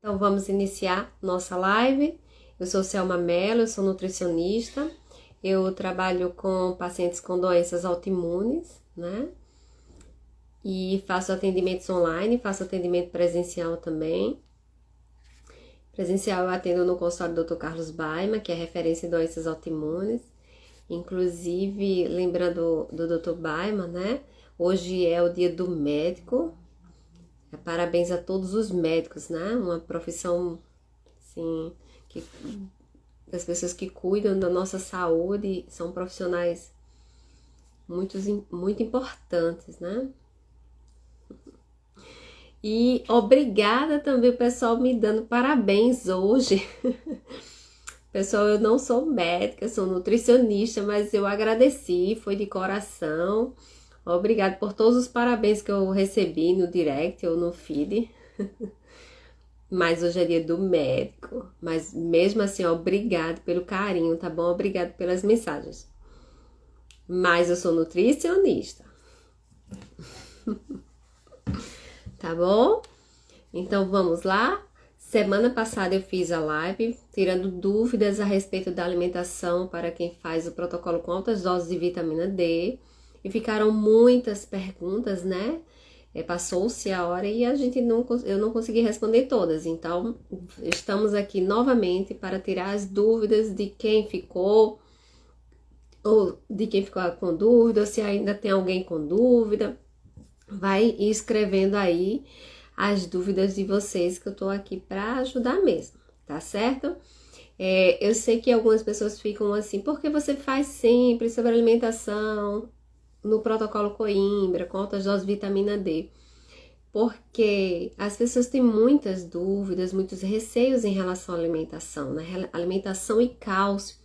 Então vamos iniciar nossa live. Eu sou Selma Mello, eu sou nutricionista. Eu trabalho com pacientes com doenças autoimunes, né? E faço atendimentos online, faço atendimento presencial também. Presencial eu atendo no consultório do Dr. Carlos Baima, que é referência em doenças autoimunes. Inclusive, lembrando do Dr. Baima, né? Hoje é o dia do médico. Parabéns a todos os médicos, né? Uma profissão, assim, das pessoas que cuidam da nossa saúde, são profissionais muito importantes, né? E obrigada também o pessoal me dando parabéns hoje. Pessoal, eu não sou médica, sou nutricionista, mas eu agradeci, foi de coração. Obrigada por todos os parabéns que eu recebi no direct ou no feed. Mas hoje é dia do médico. Mas mesmo assim, obrigado pelo carinho, tá bom? Obrigado pelas mensagens. Mas eu sou nutricionista. Tá bom? Então vamos lá. Semana passada eu fiz a live tirando dúvidas a respeito da alimentação para quem faz o protocolo com altas doses de vitamina D. E ficaram muitas perguntas, né? Passou-se a hora e eu não consegui responder todas. Então, estamos aqui novamente para tirar as dúvidas de quem ficou, ou de quem ficou com dúvida, ou se ainda tem alguém com dúvida. Vai escrevendo aí as dúvidas de vocês, que eu tô aqui para ajudar mesmo, tá certo? Eu sei que algumas pessoas ficam assim, por que você faz sempre sobre alimentação no protocolo Coimbra, com altas doses de vitamina D? Porque as pessoas têm muitas dúvidas, muitos receios em relação à alimentação, né? Alimentação e cálcio.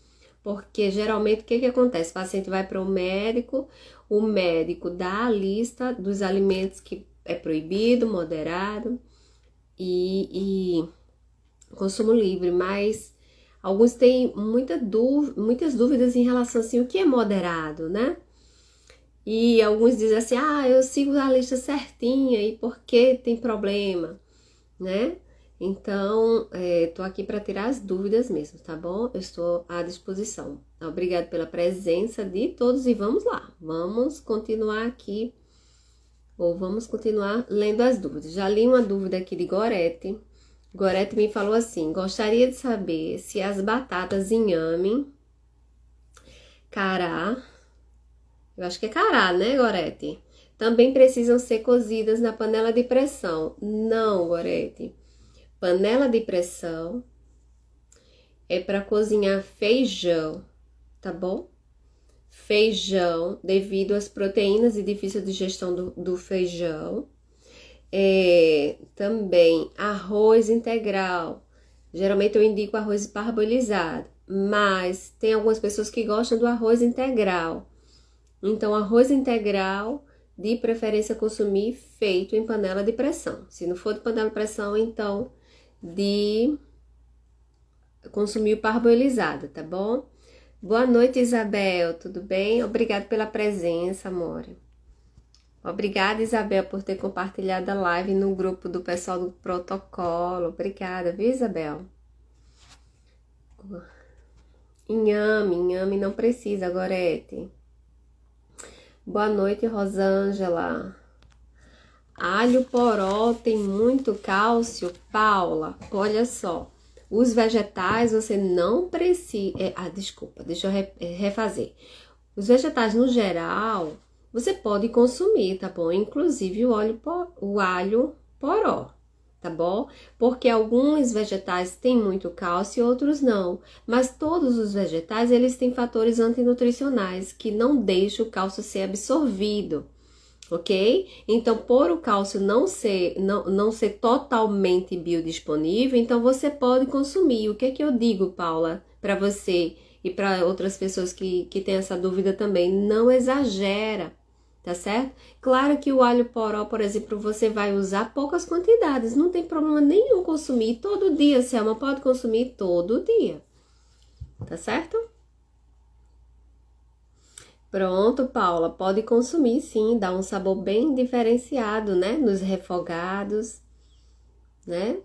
Porque geralmente o que acontece? O paciente vai para o médico dá a lista dos alimentos que é proibido, moderado e consumo livre, mas alguns têm muitas dúvidas em relação assim, o que é moderado, né? E alguns dizem assim, eu sigo a lista certinha e por que tem problema, né? Então, tô aqui para tirar as dúvidas mesmo, tá bom? Eu estou à disposição. Obrigada pela presença de todos e vamos lá. Vamos continuar aqui, ou vamos continuar lendo as dúvidas. Já li uma dúvida aqui de Gorete. Gorete me falou assim, gostaria de saber se as batatas inhame, cará, eu acho que é cará, né, Gorete? Também precisam ser cozidas na panela de pressão. Não, Gorete. Panela de pressão é para cozinhar feijão, tá bom? Feijão, devido às proteínas e difícil digestão do feijão. Também arroz integral. Geralmente eu indico arroz parbolizado, mas tem algumas pessoas que gostam do arroz integral. Então, arroz integral, de preferência consumir feito em panela de pressão. Se não for de panela de pressão, então de consumir o parboilizado, tá bom? Boa noite, Isabel, tudo bem? Obrigada pela presença, amor. Obrigada, Isabel, por ter compartilhado a live no grupo do pessoal do protocolo. Obrigada, viu, Isabel? Inhame não precisa, Gorete. Boa noite, Rosângela. Alho poró tem muito cálcio, Paula. Olha só, os vegetais você não precisa... desculpa, deixa eu refazer. Os vegetais, no geral, você pode consumir, tá bom? Inclusive o alho poró, tá bom? Porque alguns vegetais têm muito cálcio e outros não. Mas todos os vegetais, eles têm fatores antinutricionais que não deixam o cálcio ser absorvido. Ok? Então, por o cálcio não ser totalmente biodisponível, então você pode consumir. O que é que eu digo, Paula, para você e para outras pessoas que têm essa dúvida também? Não exagera, tá certo? Claro que o alho poró, por exemplo, você vai usar poucas quantidades, não tem problema nenhum consumir todo dia, Selma, pode consumir todo dia, tá certo? Pronto, Paula, pode consumir sim, dá um sabor bem diferenciado, né? Nos refogados, né?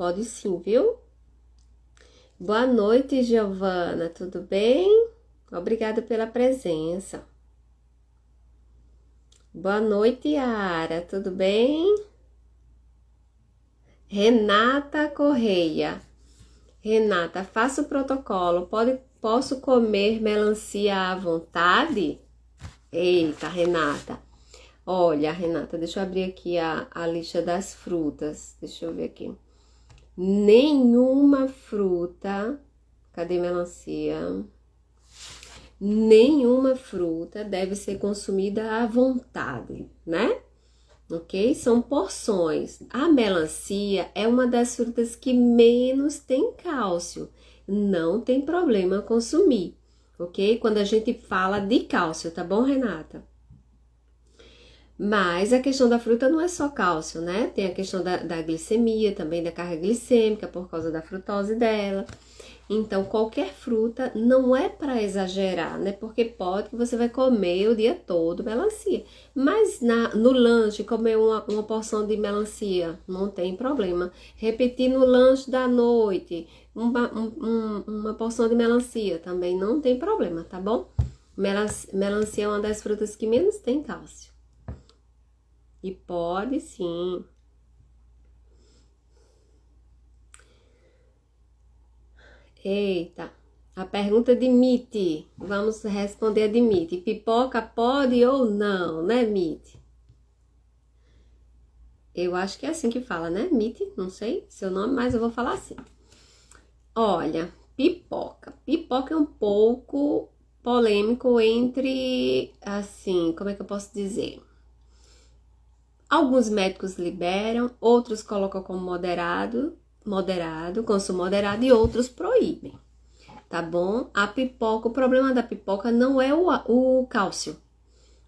pode sim, viu? Boa noite, Giovana, tudo bem? Obrigada pela presença. Boa noite, Yara, tudo bem? Renata Correia. Renata, faça o protocolo. Posso comer melancia à vontade? Eita, Renata. Olha, Renata, deixa eu abrir aqui a lista das frutas. Deixa eu ver aqui. Nenhuma fruta. Cadê melancia? Nenhuma fruta deve ser consumida à vontade, né? Ok? São porções. A melancia é uma das frutas que menos tem cálcio. Não tem problema consumir, ok? Quando a gente fala de cálcio, tá bom, Renata? Mas a questão da fruta não é só cálcio, né? Tem a questão da glicemia, também da carga glicêmica, por causa da frutose dela. Então, qualquer fruta não é para exagerar, né? Porque pode que você vai comer o dia todo melancia. Mas no lanche, comer uma porção de melancia, não tem problema. Repetir no lanche da noite, uma porção de melancia, também não tem problema, tá bom? Melancia é uma das frutas que menos tem cálcio. E pode sim. Eita, a pergunta de Miti. Vamos responder a de Miti. Pipoca pode ou não, né, Miti? Eu acho que é assim que fala, né, Miti? Não sei seu nome, mas eu vou falar assim. Olha, pipoca. Pipoca é um pouco polêmico entre, assim, como é que eu posso dizer? Alguns médicos liberam, outros colocam como moderado, consumo moderado, e outros proíbem, tá bom? A pipoca, o problema da pipoca não é o cálcio.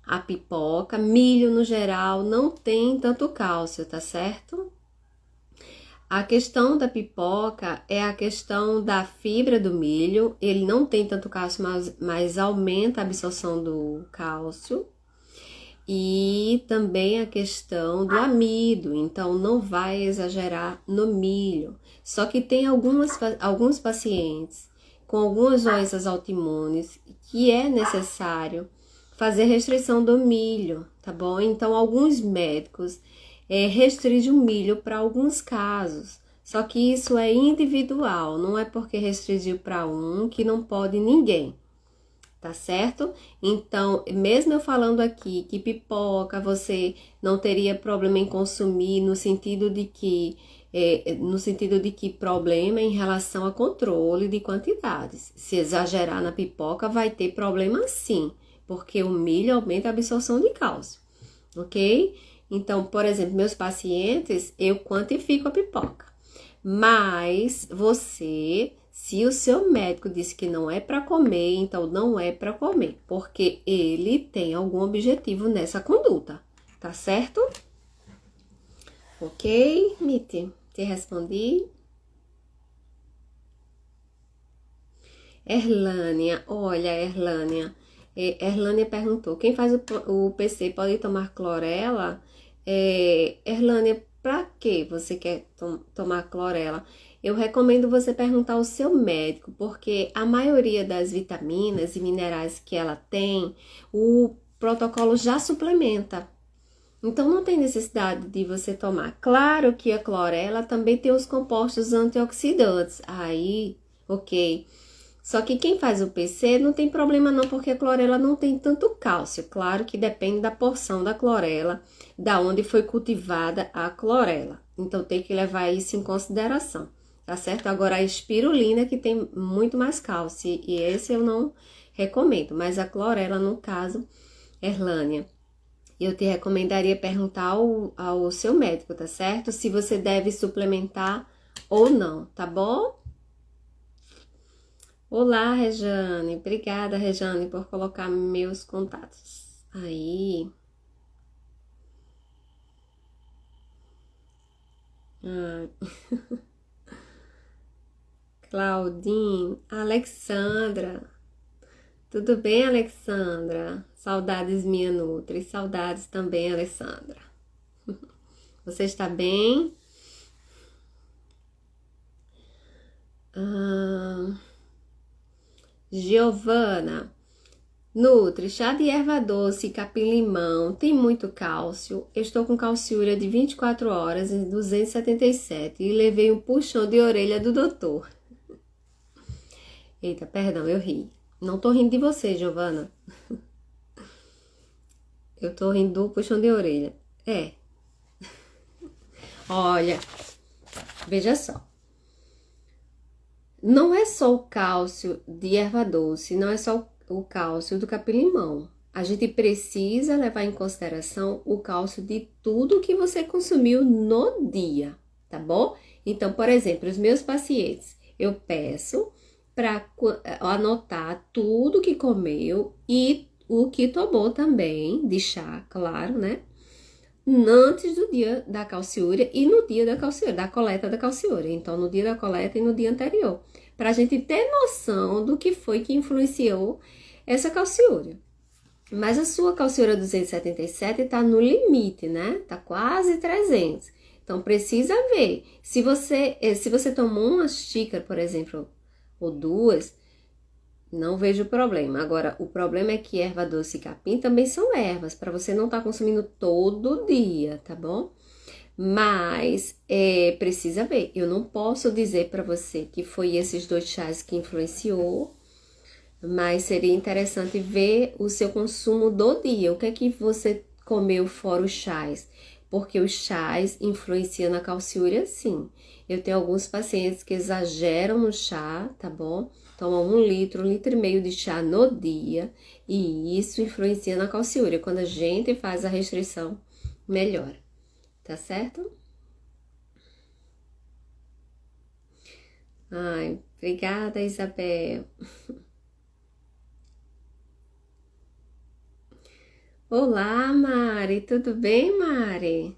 A pipoca, milho no geral, não tem tanto cálcio, tá certo? A questão da pipoca é a questão da fibra do milho, ele não tem tanto cálcio, mas aumenta a absorção do cálcio. E também a questão do amido, então não vai exagerar no milho. Só que tem alguns pacientes com algumas doenças autoimunes que é necessário fazer restrição do milho, tá bom? Então alguns médicos restringem o milho para alguns casos. Só que isso é individual, não é porque restringiu para um que não pode ninguém. Tá certo? Então, mesmo eu falando aqui que pipoca você não teria problema em consumir no sentido de que problema em relação a controle de quantidades. Se exagerar na pipoca vai ter problema sim, porque o milho aumenta a absorção de cálcio, ok? Então, por exemplo, meus pacientes, eu quantifico a pipoca, mas você... Se o seu médico disse que não é para comer, então não é para comer, porque ele tem algum objetivo nessa conduta, tá certo? Ok, Miti? Te respondi? Erlânia, olha, Erlânia. Erlânia perguntou, quem faz o PC pode tomar clorela? Erlânia, para que você quer tomar clorela? Eu recomendo você perguntar ao seu médico, porque a maioria das vitaminas e minerais que ela tem, o protocolo já suplementa. Então, não tem necessidade de você tomar. Claro que a clorela também tem os compostos antioxidantes. Aí, ok. Só que quem faz o PC não tem problema não, porque a clorela não tem tanto cálcio. Claro que depende da porção da clorela, da onde foi cultivada a clorela. Então, tem que levar isso em consideração. Tá certo? Agora, a espirulina que tem muito mais cálcio, e esse eu não recomendo. Mas a clorela, no caso, Erlânia, eu te recomendaria perguntar ao seu médico, tá certo? Se você deve suplementar ou não, tá bom? Olá, Rejane. Obrigada, Rejane, por colocar meus contatos. Aí. Ah. Claudine, Alexandra. Tudo bem, Alexandra? Saudades, minha Nutri. Saudades também, Alexandra. Você está bem? Giovana, Nutri, chá de erva doce, capim-limão, tem muito cálcio. Eu estou com calciúria de 24 horas em 277 e levei um puxão de orelha do doutor. Eita, perdão, eu ri. Não tô rindo de você, Giovana. Eu tô rindo do puxão de orelha. É. Olha, veja só. Não é só o cálcio de erva doce, não é só o cálcio do capim-limão. A gente precisa levar em consideração o cálcio de tudo que você consumiu no dia, tá bom? Então, por exemplo, os meus pacientes, eu peço para anotar tudo que comeu e o que tomou também, de chá, claro, né? Antes do dia da calciúria e no dia da calciúria, da coleta da calciúria. Então, no dia da coleta e no dia anterior. Para a gente ter noção do que foi que influenciou essa calciúria. Mas a sua calciúria 277 está no limite, né? Tá quase 300. Então, precisa ver. Se você tomou uma xícara, por exemplo, ou duas, não vejo problema. Agora, o problema é que erva doce e capim também são ervas, para você não estar consumindo todo dia, tá bom? Mas, precisa ver. Eu não posso dizer para você que foi esses 2 chás que influenciou, mas seria interessante ver o seu consumo do dia. O que é que você comeu fora os chás? Porque os chás influenciam na calciúria, sim. Eu tenho alguns pacientes que exageram no chá, tá bom? Tomam 1 litro, 1,5 litro de chá no dia, e isso influencia na calciúria. Quando a gente faz a restrição, melhora, tá certo? Ai, obrigada, Isabel. Olá, Mari, tudo bem, Mari?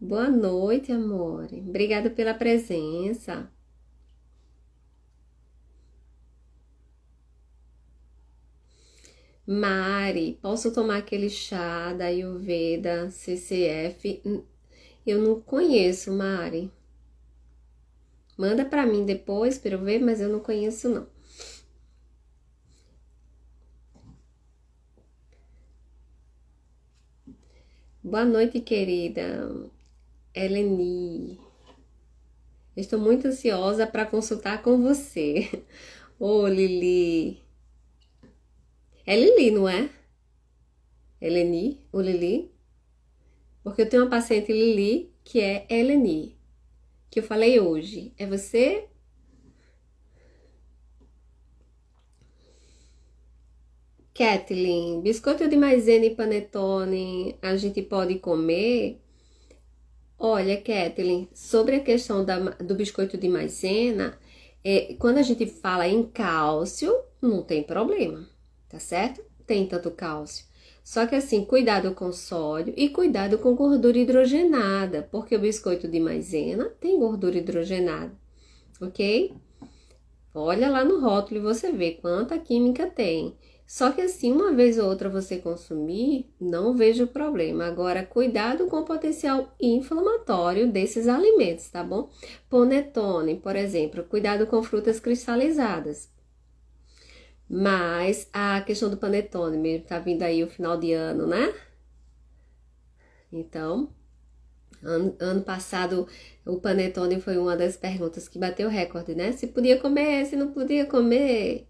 Boa noite, amor. Obrigada pela presença. Mari, posso tomar aquele chá da Ayurveda CCF? Eu não conheço, Mari. Manda pra mim depois pra eu ver, mas eu não conheço, não. Boa noite, querida Eleni. Estou muito ansiosa para consultar com você. Ô, Lili. É Lili, não é? Eleni, o Lili? Porque eu tenho uma paciente Lili que é Eleni, que eu falei hoje. É você? Kathleen, biscoito de maisena e panetone, a gente pode comer? Olha, Kathleen, sobre a questão do biscoito de maisena, quando a gente fala em cálcio, não tem problema, tá certo? Tem tanto cálcio. Só que assim, cuidado com sódio e cuidado com gordura hidrogenada, porque o biscoito de maisena tem gordura hidrogenada, ok? Olha lá no rótulo e você vê quanta química tem. Só que assim, uma vez ou outra você consumir, não vejo problema. Agora, cuidado com o potencial inflamatório desses alimentos, tá bom? Panetone, por exemplo, cuidado com frutas cristalizadas. Mas a questão do panetone mesmo, tá vindo aí o final de ano, né? Então, ano passado o panetone foi uma das perguntas que bateu recorde, né? Se podia comer, se não podia comer,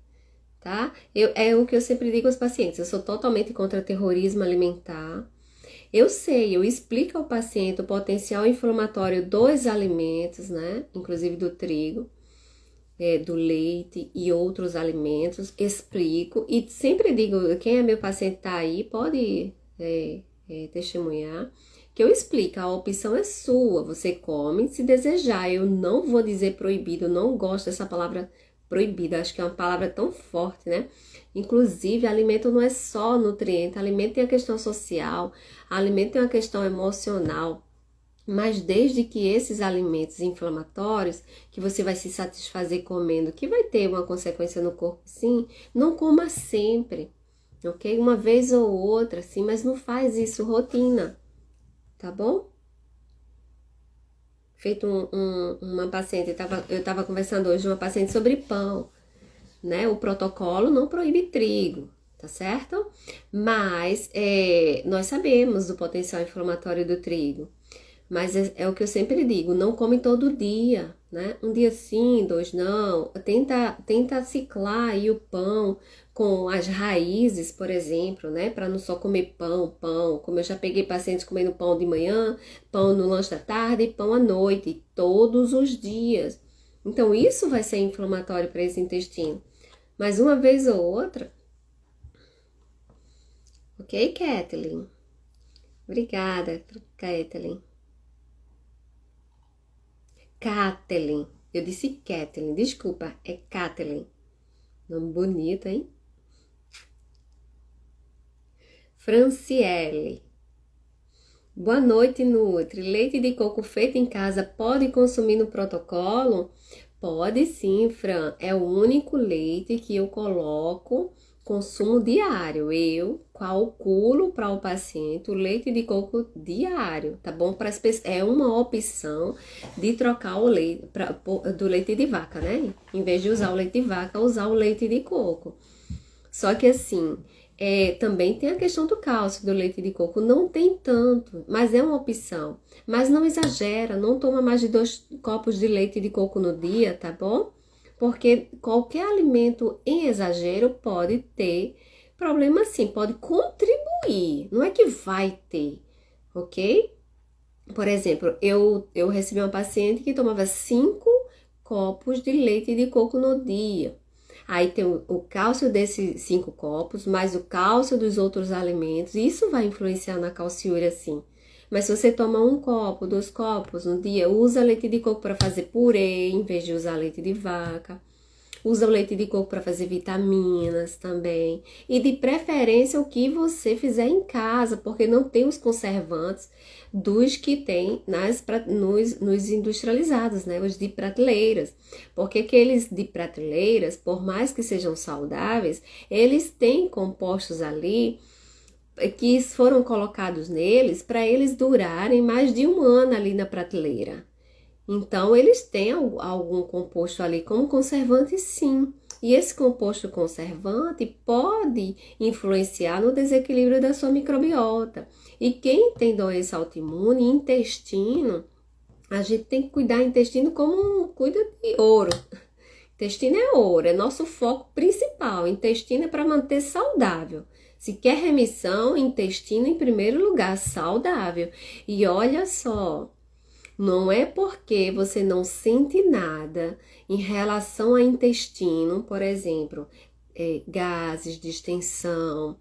tá? É o que eu sempre digo aos pacientes, eu sou totalmente contra terrorismo alimentar. Eu sei, eu explico ao paciente o potencial inflamatório dos alimentos, né? Inclusive do trigo, do leite e outros alimentos, explico e sempre digo, quem é meu paciente tá aí, pode testemunhar, que eu explico, a opção é sua, você come se desejar, eu não vou dizer proibido, eu não gosto dessa palavra proibida, acho que é uma palavra tão forte, né? Inclusive, alimento não é só nutriente, alimento tem a questão social, alimento tem uma questão emocional, mas desde que esses alimentos inflamatórios, que você vai se satisfazer comendo, que vai ter uma consequência no corpo, sim, não coma sempre, ok? Uma vez ou outra, sim, mas não faz isso rotina, tá bom? Feito uma paciente, eu tava conversando hoje com uma paciente sobre pão. né? O protocolo não proíbe trigo, tá certo? Mas nós sabemos do potencial inflamatório do trigo. Mas é o que eu sempre digo, não come todo dia, né? Um dia sim, dois não. Tenta ciclar aí o pão com as raízes, por exemplo, né? Para não só comer pão. Como eu já peguei pacientes comendo pão de manhã, pão no lanche da tarde e pão à noite, todos os dias. Então, isso vai ser inflamatório para esse intestino. Mas uma vez ou outra. Ok, Kathleen? Obrigada, Kathleen. Kathleen. Eu disse Kathleen, desculpa, é Kathleen. Nome bonito, hein? Franciele. Boa noite, Nutri. Leite de coco feito em casa pode consumir no protocolo? Pode sim, Fran. É o único leite que eu coloco consumo diário. Eu calculo para o paciente o leite de coco diário, tá bom? É uma opção de trocar o leite do leite de vaca, né? Em vez de usar o leite de vaca, usar o leite de coco. Só que assim, também tem a questão do cálcio do leite de coco. Não tem tanto, mas é uma opção. Mas não exagera, não toma mais de 2 copos de leite de coco no dia, tá bom? Porque qualquer alimento em exagero pode ter problema sim, pode contribuir. Não é que vai ter, ok? Por exemplo, eu recebi uma paciente que tomava 5 copos de leite de coco no dia. Aí tem o cálcio desses 5 copos, mais o cálcio dos outros alimentos. Isso vai influenciar na calciúria, sim. Mas se você toma 1 copo, 2 copos no dia, usa leite de coco para fazer purê, em vez de usar leite de vaca. Usa o leite de coco para fazer vitaminas também. E de preferência o que você fizer em casa, porque não tem os conservantes dos que tem nos industrializados, né? Os de prateleiras. Porque aqueles de prateleiras, por mais que sejam saudáveis, eles têm compostos ali que foram colocados neles para eles durarem mais de 1 ano ali na prateleira. Então, eles têm algum composto ali como conservante, sim. E esse composto conservante pode influenciar no desequilíbrio da sua microbiota. E quem tem doença autoimune, intestino, a gente tem que cuidar do intestino como cuida de ouro. Intestino é ouro, é nosso foco principal. Intestino é para manter saudável. Se quer remissão, intestino em primeiro lugar, saudável. E olha só, não é porque você não sente nada em relação ao intestino, por exemplo, gases, distensão,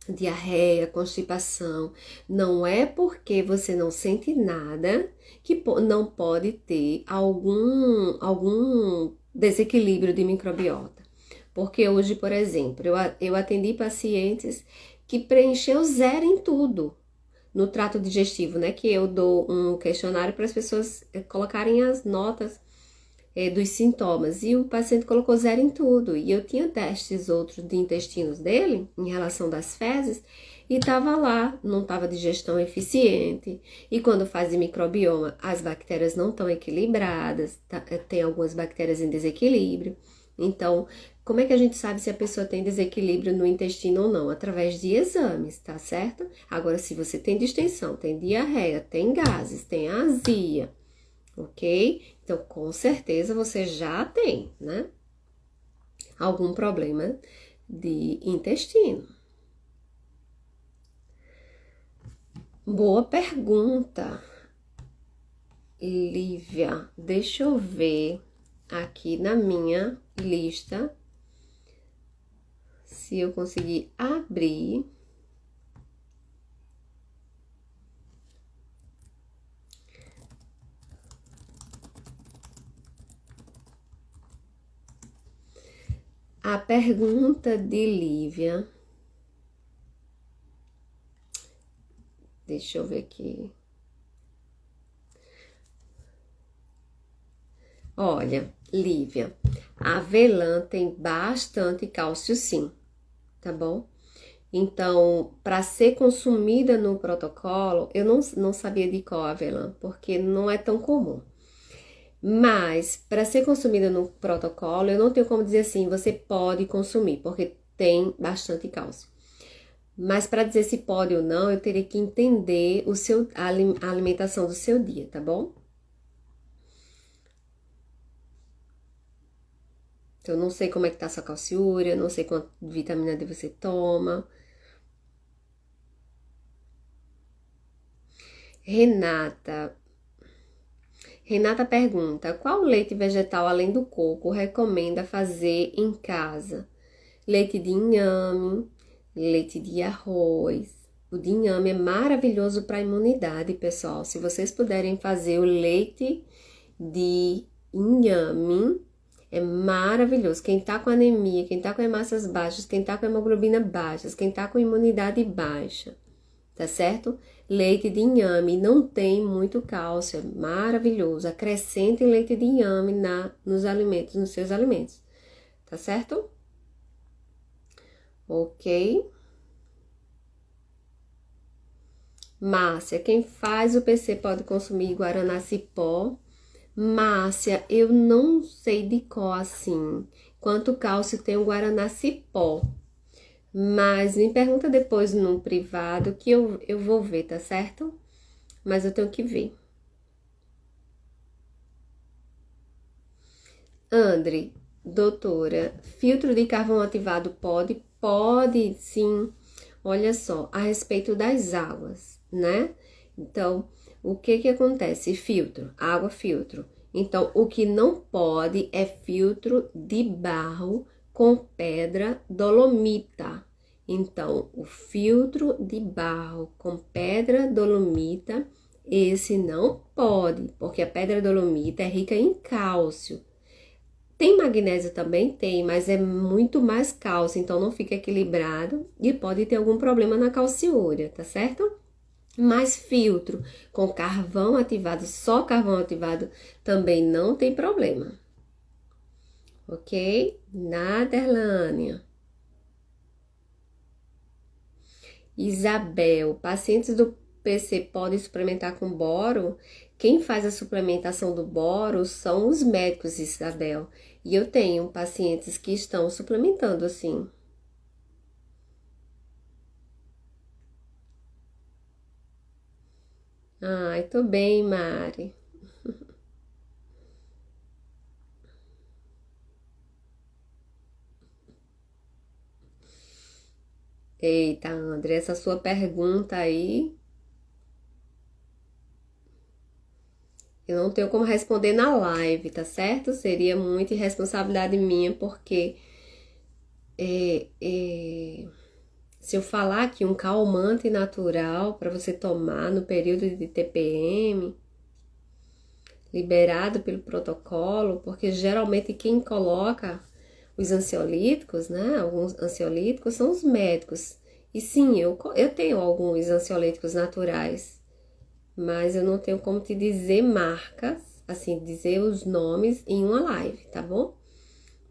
diarreia, constipação. Não é porque você não sente nada que não pode ter algum desequilíbrio de microbiota. Porque hoje, por exemplo, eu atendi pacientes que preencheu 0 em tudo. No trato digestivo, né? Que eu dou um questionário para as pessoas colocarem as notas dos sintomas. E o paciente colocou 0 em tudo. E eu tinha testes outros de intestinos dele, em relação das fezes, e tava lá, não tava digestão eficiente. E quando faz microbioma, as bactérias não estão equilibradas, tem algumas bactérias em desequilíbrio. Então, como é que a gente sabe se a pessoa tem desequilíbrio no intestino ou não? Através de exames, tá certo? Agora, se você tem distensão, tem diarreia, tem gases, tem azia, ok? Então, com certeza você já tem, né? Algum problema de intestino. Boa pergunta, Lívia. Deixa eu ver aqui na minha lista se eu conseguir abrir. A pergunta de Lívia. Deixa eu ver aqui. Olha, Lívia, a avelã tem bastante cálcio, sim, tá bom? Então, para ser consumida no protocolo, eu não sabia de qual avelã, porque não é tão comum. Mas, para ser consumida no protocolo, eu não tenho como dizer assim, você pode consumir, porque tem bastante cálcio. Mas para dizer se pode ou não, eu teria que entender a alimentação do seu dia, tá bom? Então, eu não sei como é que tá a sua calciúria, não sei quanto vitamina D você toma. Renata pergunta: qual leite vegetal além do coco recomenda fazer em casa? Leite de inhame, leite de arroz. O de inhame é maravilhoso para a imunidade, pessoal. Se vocês puderem fazer o leite de inhame, é maravilhoso. Quem tá com anemia, quem tá com hemácias baixas, quem tá com hemoglobina baixas, quem tá com imunidade baixa, tá certo? Leite de inhame não tem muito cálcio, é maravilhoso. Acrescentem leite de inhame nos alimentos, nos seus alimentos, tá certo? Ok. Márcia, quem faz o PC pode consumir guaraná cipó? Márcia, eu não sei de qual assim, quanto cálcio tem o guaraná cipó. Mas me pergunta depois no privado que eu vou ver, tá certo? Mas eu tenho que ver. André, doutora, filtro de carvão ativado pode? Pode, sim. Olha só, a respeito das águas, né? Então, o que que acontece? Filtro, água filtro. Então, o que não pode é filtro de barro com pedra dolomita. Então, o filtro de barro com pedra dolomita, esse não pode, porque a pedra dolomita é rica em cálcio. Tem magnésio também? Tem, mas é muito mais cálcio, então não fica equilibrado e pode ter algum problema na calciúria, tá certo? Mas filtro com carvão ativado, só carvão ativado, também não tem problema. Ok? Nada, Erlânia. Isabel, pacientes do PC podem suplementar com boro? Quem faz a suplementação do boro são os médicos, Isabel. E eu tenho pacientes que estão suplementando assim. Ai, tô bem, Mari. Eita, André, essa sua pergunta aí, eu não tenho como responder na live, tá certo? Seria muita irresponsabilidade minha, porque se eu falar que um calmante natural para você tomar no período de TPM, liberado pelo protocolo, porque geralmente quem coloca os ansiolíticos, né? Alguns ansiolíticos são os médicos. E sim, eu tenho alguns ansiolíticos naturais, mas eu não tenho como te dizer marcas, assim, dizer os nomes em uma live, tá bom?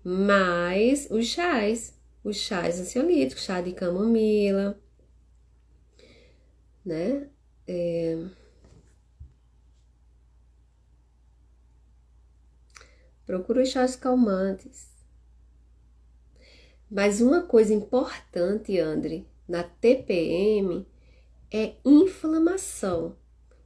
Mas os chás ansiolíticos, chá de camomila, né? Procura os chás calmantes. Mas uma coisa importante, André, na TPM é inflamação.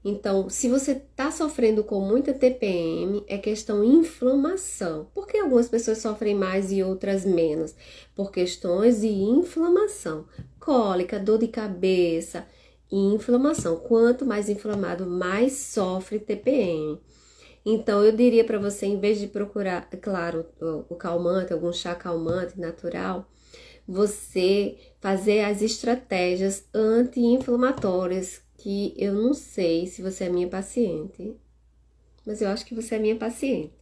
Então, se você está sofrendo com muita TPM, é questão inflamação. Por que algumas pessoas sofrem mais e outras menos? Por questões de inflamação. Cólica, dor de cabeça e inflamação. Quanto mais inflamado, mais sofre TPM. Então, eu diria para você, em vez de procurar, claro, o calmante, algum chá calmante natural, você fazer as estratégias anti-inflamatórias, que eu não sei se você é minha paciente, mas eu acho que você é minha paciente.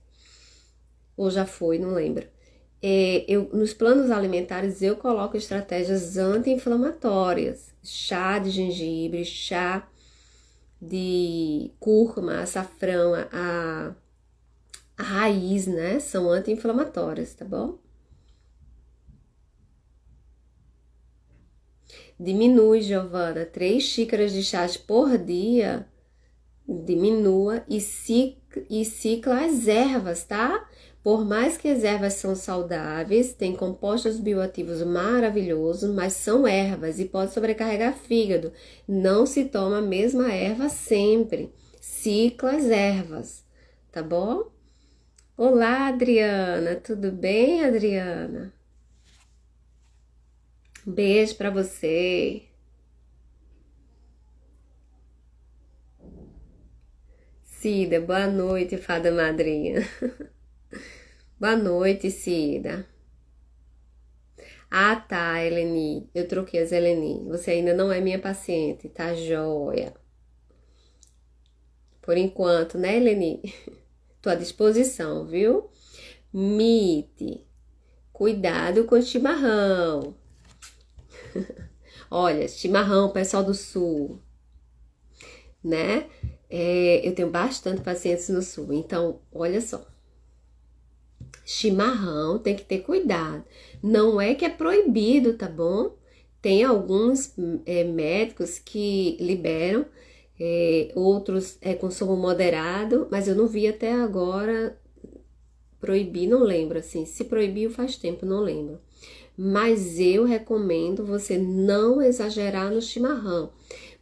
Ou já foi, não lembro. Nos planos alimentares, eu coloco estratégias anti-inflamatórias. Chá de gengibre, chá de cúrcuma, açafrão, a raiz, né? São anti-inflamatórias, tá bom? Diminui, Giovana, 3 xícaras de chás por dia, diminua e se e cicla as ervas, tá? Por mais que as ervas são saudáveis, têm compostos bioativos maravilhosos, mas são ervas e pode sobrecarregar fígado. Não se toma a mesma erva sempre. Cicla as ervas, tá bom? Olá, Adriana, tudo bem, Adriana? Beijo pra você. Cida, boa noite, fada madrinha. Boa noite, Cida. Ah, tá, Eleni. Eu troquei as Eleni. Você ainda não é minha paciente, tá joia. Por enquanto, né, Eleni? Tô à disposição, viu? Mite. Cuidado com o chimarrão. Olha, chimarrão, pessoal do sul, né? Eu tenho bastante pacientes no sul, então, olha só. Chimarrão tem que ter cuidado. Não é que é proibido, tá bom? Tem alguns médicos que liberam, outros é consumo moderado, mas eu não vi até agora proibir, não lembro assim. Se proibiu faz tempo, não lembro. Mas eu recomendo você não exagerar no chimarrão.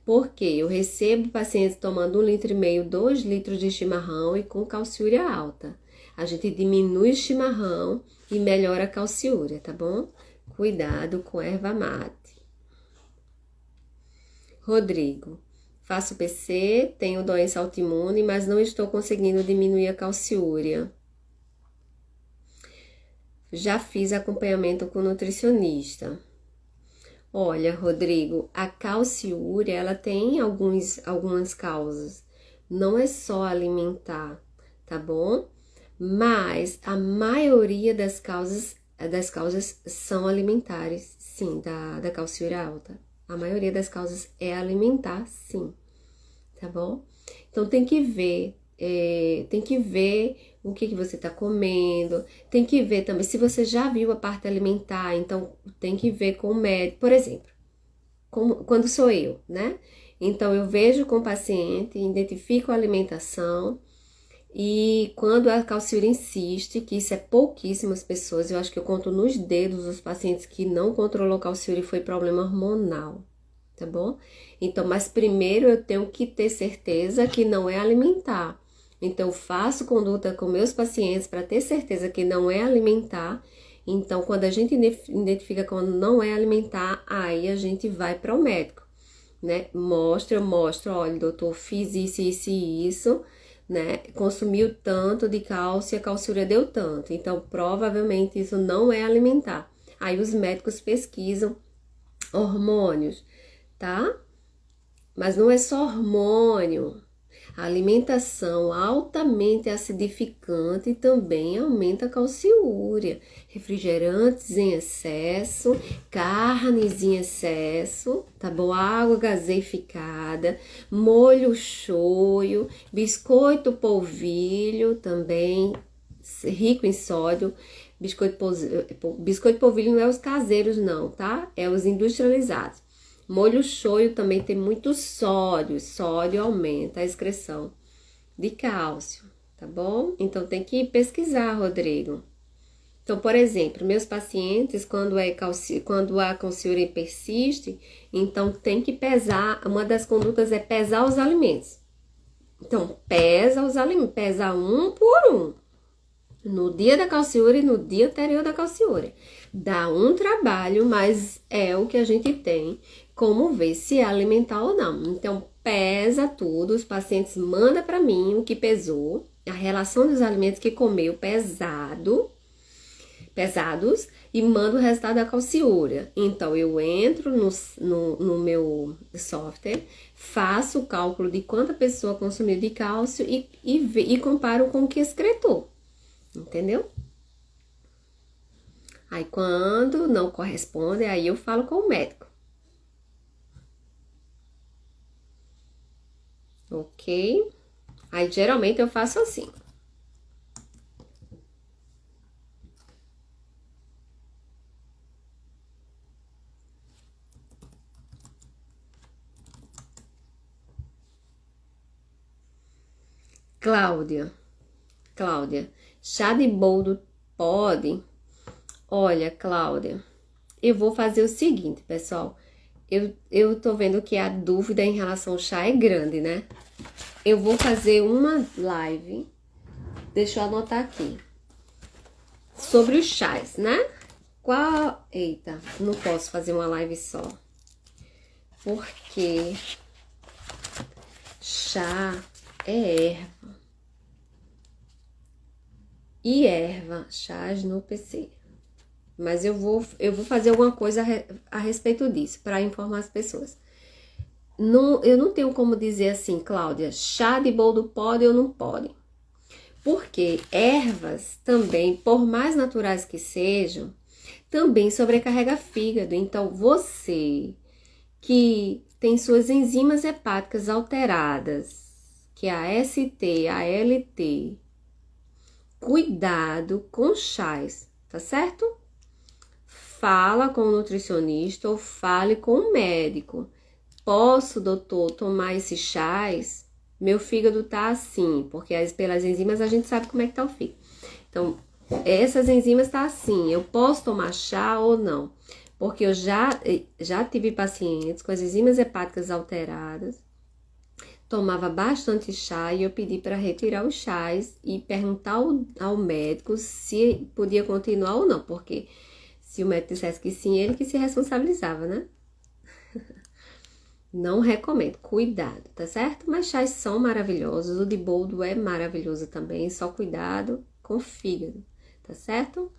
Porque eu recebo pacientes tomando 1,5 litro, 2 litros de chimarrão e com calciúria alta. A gente diminui o chimarrão e melhora a calciúria, tá bom? Cuidado com erva mate. Rodrigo, faço PC, tenho doença autoimune, mas não estou conseguindo diminuir a calciúria. Já fiz acompanhamento com nutricionista. Olha, Rodrigo, a calciúria, ela tem algumas causas. Não é só alimentar, tá bom? Mas a maioria das causas são alimentares, sim, da calciúria alta. A maioria das causas é alimentar, sim, tá bom? Então tem que ver o que você tá comendo, tem que ver também se você já viu a parte alimentar, então tem que ver com o médico, por exemplo, quando sou eu, né? Então eu vejo com o paciente, identifico a alimentação. E quando a calciúria insiste, que isso é pouquíssimas pessoas, eu acho que eu conto nos dedos os pacientes que não controlou calciúria e foi problema hormonal, tá bom? Então, mas primeiro eu tenho que ter certeza que não é alimentar. Então, eu faço conduta com meus pacientes para ter certeza que não é alimentar. Então, quando a gente identifica quando não é alimentar, aí a gente vai para o médico, né? Eu mostro, olha, doutor, fiz isso, isso e isso, né? Consumiu tanto de cálcio e a calciúria deu tanto. Então, provavelmente isso não é alimentar. Aí os médicos pesquisam hormônios, tá? Mas não é só hormônio. A alimentação altamente acidificante também aumenta a calciúria. Refrigerantes em excesso, carnes em excesso, tá bom? Água gaseificada, molho shoyu, biscoito polvilho também, rico em sódio. Biscoito polvilho não é os caseiros não, tá? É os industrializados. Molho shoyu também tem muito sódio. Sódio aumenta a excreção de cálcio, tá bom? Então tem que pesquisar, Rodrigo. Então, por exemplo, meus pacientes, quando a calciúria persiste, então tem que pesar. Uma das condutas é pesar os alimentos. Então, pesa os alimentos, pesa um por um. No dia da calciúria e no dia anterior da calciúria. Dá um trabalho, mas é o que a gente tem como ver se é alimentar ou não. Então, pesa tudo, os pacientes mandam para mim o que pesou, a relação dos alimentos que comeu pesados, e mando o resultado da calciúria. Então, eu entro no meu software, faço o cálculo de quanta pessoa consumiu de cálcio e comparo com o que excretou. Entendeu? Aí, quando não corresponde, aí eu falo com o médico. Ok? Aí, geralmente, eu faço assim. Cláudia, Cláudia, chá de boldo pode? Olha, Cláudia, eu vou fazer o seguinte, pessoal. Eu tô vendo que a dúvida em relação ao chá é grande, né? Eu vou fazer uma live, deixa eu anotar aqui, sobre os chás, né? Eita, não posso fazer uma live só. Porque chá é erva. E erva, chás no PC. Mas eu vou fazer alguma coisa a respeito disso, para informar as pessoas. Não, eu não tenho como dizer assim, Cláudia, chá de boldo pode ou não pode. Porque ervas também, por mais naturais que sejam, também sobrecarrega fígado. Então, você que tem suas enzimas hepáticas alteradas, que é a ST, a LT, cuidado com chás, tá certo? Fala com o nutricionista ou fale com o médico. Posso, doutor, tomar esses chás? Meu fígado tá assim, porque pelas enzimas a gente sabe como é que tá o fígado. Então, essas enzimas tá assim, eu posso tomar chá ou não? Porque eu já tive pacientes com as enzimas hepáticas alteradas, tomava bastante chá e eu pedi para retirar os chás e perguntar ao médico se podia continuar ou não, porque se o médico dissesse que sim, ele que se responsabilizava, né? Não recomendo, cuidado, tá certo? Mas chás são maravilhosos, o de boldo é maravilhoso também, só cuidado com o fígado, tá certo?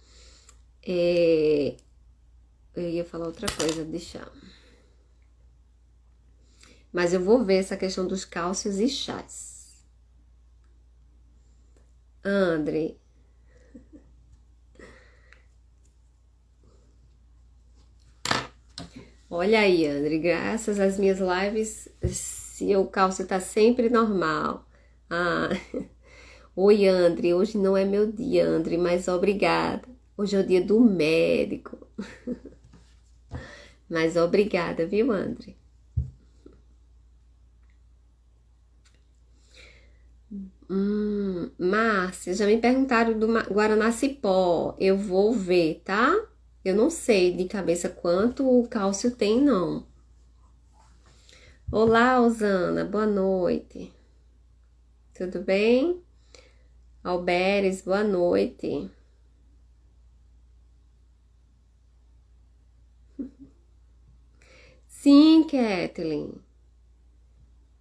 Eu ia falar outra coisa, deixa. Mas eu vou ver essa questão dos cálcios e chás. André. Olha aí, André, graças às minhas lives, o cálcio tá sempre normal. Ah, oi, André, hoje não é meu dia, André, mas obrigada. Hoje é o dia do médico. Mas obrigada, viu, André? Márcia, já me perguntaram do Guaraná Cipó. Eu vou ver, tá? Eu não sei de cabeça quanto o cálcio tem, não. Olá, Osana, boa noite. Tudo bem? Alberes, boa noite. Sim, Kathleen.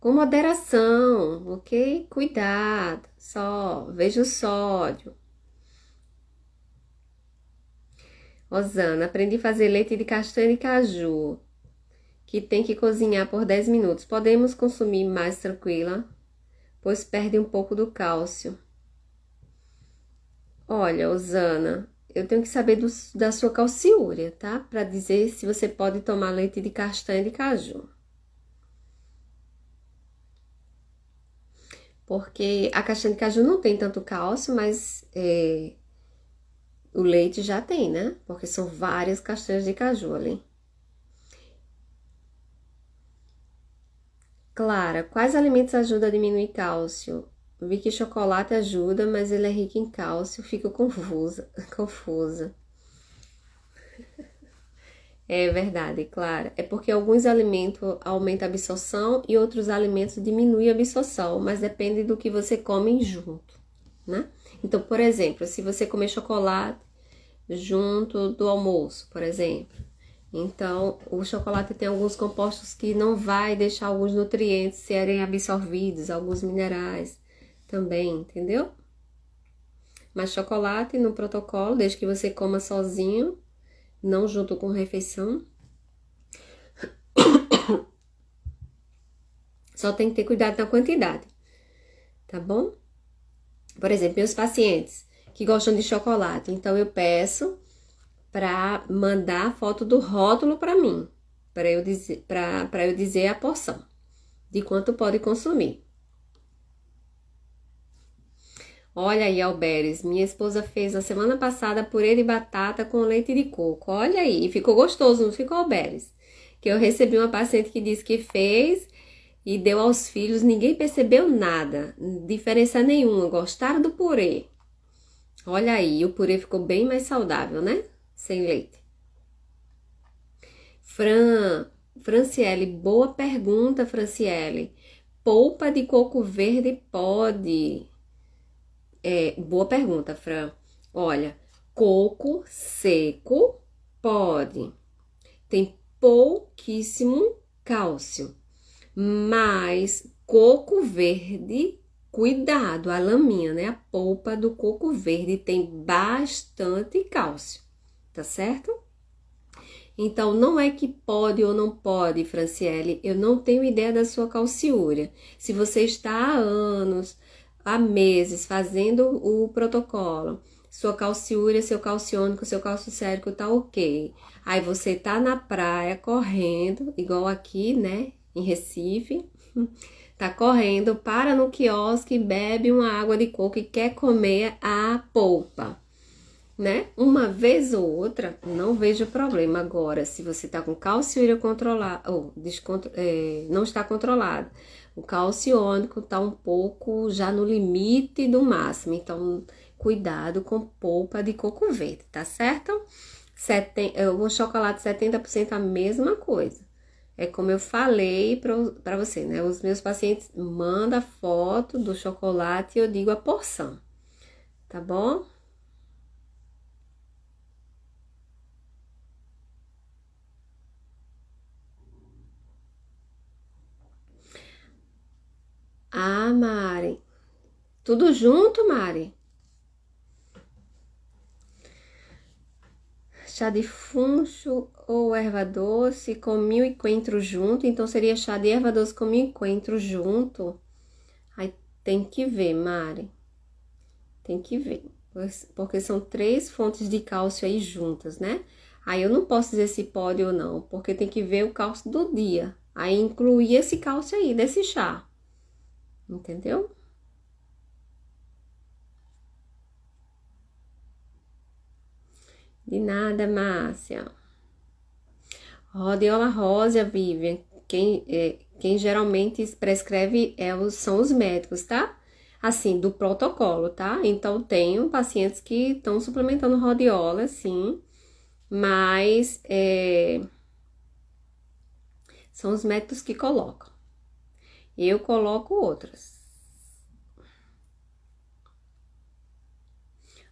Com moderação, ok? Cuidado, só, veja o sódio. Osana, aprendi a fazer leite de castanha e caju, que tem que cozinhar por 10 minutos. Podemos consumir mais tranquila, pois perde um pouco do cálcio. Olha, Osana, eu tenho que saber da sua calciúria, tá? Para dizer se você pode tomar leite de castanha e de caju. Porque a castanha de caju não tem tanto cálcio, mas o leite já tem, né? Porque são várias castanhas de caju ali. Clara, quais alimentos ajudam a diminuir cálcio? Vi que chocolate ajuda, mas ele é rico em cálcio, fico confusa. É verdade, Clara. É porque alguns alimentos aumentam a absorção e outros alimentos diminuem a absorção, mas depende do que você come junto, né? Então, por exemplo, se você comer chocolate junto do almoço, por exemplo, então o chocolate tem alguns compostos que não vai deixar alguns nutrientes serem absorvidos, alguns minerais também, entendeu? Mas chocolate no protocolo, desde que você coma sozinho, não junto com refeição. Só tem que ter cuidado na quantidade, tá bom? Por exemplo, meus pacientes que gostam de chocolate, então eu peço para mandar a foto do rótulo para mim, para eu dizer a porção, de quanto pode consumir. Olha aí, Alberes, minha esposa fez na semana passada purê de batata com leite de coco. Olha aí, e ficou gostoso, não ficou, Alberes? Que eu recebi uma paciente que disse que fez e deu aos filhos, ninguém percebeu nada, diferença nenhuma, gostaram do purê. Olha aí, o purê ficou bem mais saudável, né? Sem leite. Franciele, boa pergunta, Franciele. Polpa de coco verde pode? Boa pergunta, Fran. Olha, coco seco pode. Tem pouquíssimo cálcio. Mas coco verde, cuidado, a laminha, né? A polpa do coco verde tem bastante cálcio, tá certo? Então, não é que pode ou não pode, Franciele, eu não tenho ideia da sua calciúria. Se você está há anos, há meses fazendo o protocolo, sua calciúria, seu calciônico, seu cálcio sérico tá ok. Aí você tá na praia correndo, igual aqui, né, em Recife, tá correndo, para no quiosque, bebe uma água de coco e quer comer a polpa, né? Uma vez ou outra, não vejo problema. Agora, se você tá com calciúria controlada, ou não está controlado, o calciônico tá um pouco já no limite do máximo, então cuidado com polpa de coco verde, tá certo? O chocolate 70% a mesma coisa. É como eu falei pra você, né? Os meus pacientes mandam foto do chocolate e eu digo a porção, tá bom? Ah, Mari. Tudo junto, Mari? Chá de funcho ou erva doce com mil e coentro junto, então seria chá de erva doce com mil e coentro junto. Aí tem que ver, Mari. Tem que ver, porque são 3 fontes de cálcio aí juntas, né? Aí eu não posso dizer se pode ou não, porque tem que ver o cálcio do dia. Aí incluir esse cálcio aí desse chá. Entendeu? De nada, Márcia. Rhodiola rósea, Vivian. Quem geralmente prescreve são os médicos, tá? Assim, do protocolo, tá? Então, tenho pacientes que estão suplementando rhodiola, sim, mas são os médicos que colocam. Eu coloco outras.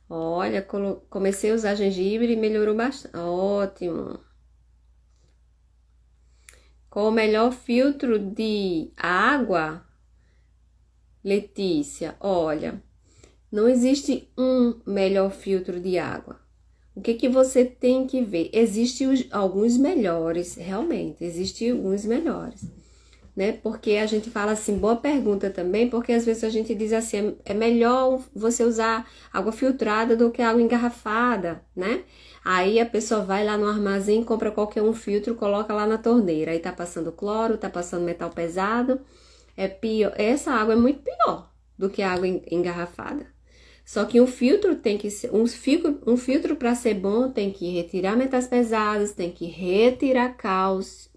Olha, comecei a usar gengibre e melhorou bastante. Ótimo. Qual o melhor filtro de água? Letícia, olha, não existe um melhor filtro de água. O que você tem que ver? Existem alguns melhores, realmente, existem alguns melhores, né? Porque a gente fala assim, boa pergunta também, porque às vezes a gente diz assim, é melhor você usar água filtrada do que água engarrafada, né? Aí a pessoa vai lá no armazém, compra qualquer um filtro, coloca lá na torneira, aí tá passando cloro, tá passando metal pesado, é pior, essa água é muito pior do que a água engarrafada. Só que um filtro tem que ser, um filtro para ser bom tem que retirar metais pesados, tem que retirar cálcio,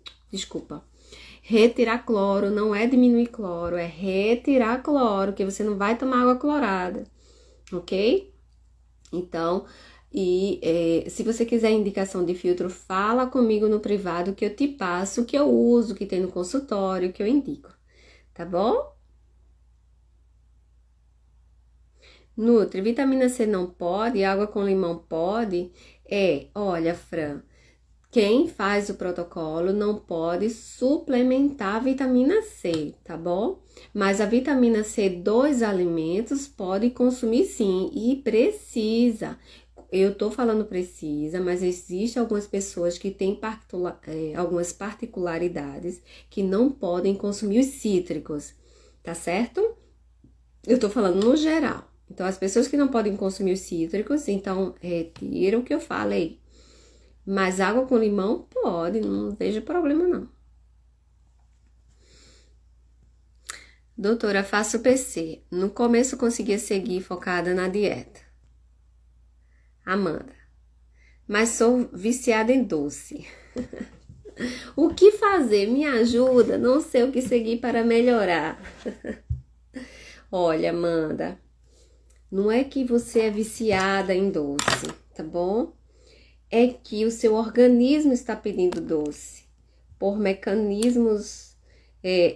retirar cloro, não é diminuir cloro, é retirar cloro, que você não vai tomar água clorada, ok? Então, se você quiser indicação de filtro, fala comigo no privado que eu te passo o que eu uso, que tem no consultório, que eu indico, tá bom? Nutri, vitamina C não pode, água com limão pode? Olha, Fran, quem faz o protocolo não pode suplementar a vitamina C, tá bom? Mas a vitamina C dos alimentos pode consumir sim e precisa. Eu tô falando precisa, mas existem algumas pessoas que têm algumas particularidades que não podem consumir os cítricos, tá certo? Eu tô falando no geral. Então, as pessoas que não podem consumir os cítricos, então, retira o que eu falei. Mas água com limão pode, não vejo problema não. Doutora, faço PC. No começo conseguia seguir focada na dieta. Amanda. Mas sou viciada em doce. O que fazer? Me ajuda, não sei o que seguir para melhorar. Olha, Amanda, não é que você é viciada em doce, tá bom? É que o seu organismo está pedindo doce por mecanismos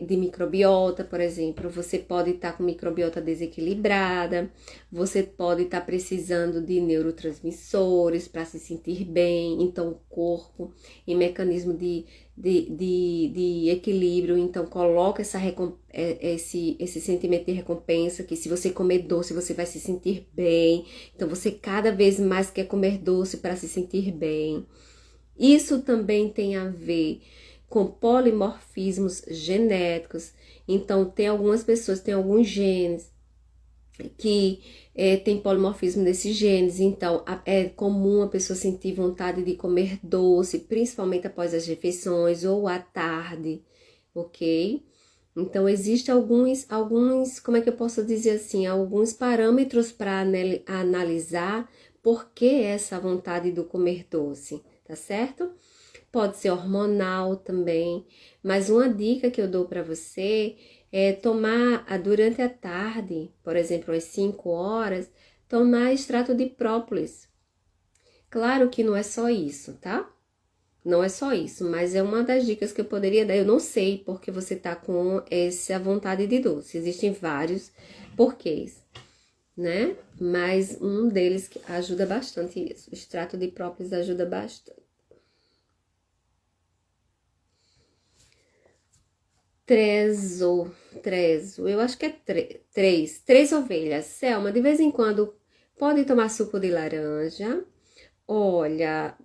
de microbiota, por exemplo. Você pode estar com microbiota desequilibrada, você pode estar precisando de neurotransmissores para se sentir bem, então o corpo em mecanismo de equilíbrio, então coloca esse sentimento de recompensa, que se você comer doce, você vai se sentir bem, então você cada vez mais quer comer doce para se sentir bem. Isso também tem a ver com polimorfismos genéticos. Então, tem algumas pessoas, tem alguns genes que tem polimorfismo nesses genes. Então, é comum a pessoa sentir vontade de comer doce, principalmente após as refeições ou à tarde, ok? Então, existem alguns, como é que eu posso dizer assim, alguns parâmetros para analisar por que essa vontade do comer doce, tá certo? Pode ser hormonal também, mas uma dica que eu dou para você é tomar durante a tarde, por exemplo, às 5 horas, tomar extrato de própolis. Claro que não é só isso, tá? Não é só isso, mas é uma das dicas que eu poderia dar. Eu não sei porque você tá com essa vontade de doce. Existem vários porquês, né? Mas um deles que ajuda bastante isso. O extrato de própolis ajuda bastante. Trezo, eu acho que é três ovelhas. Selma, de vez em quando pode tomar suco de laranja. Olha,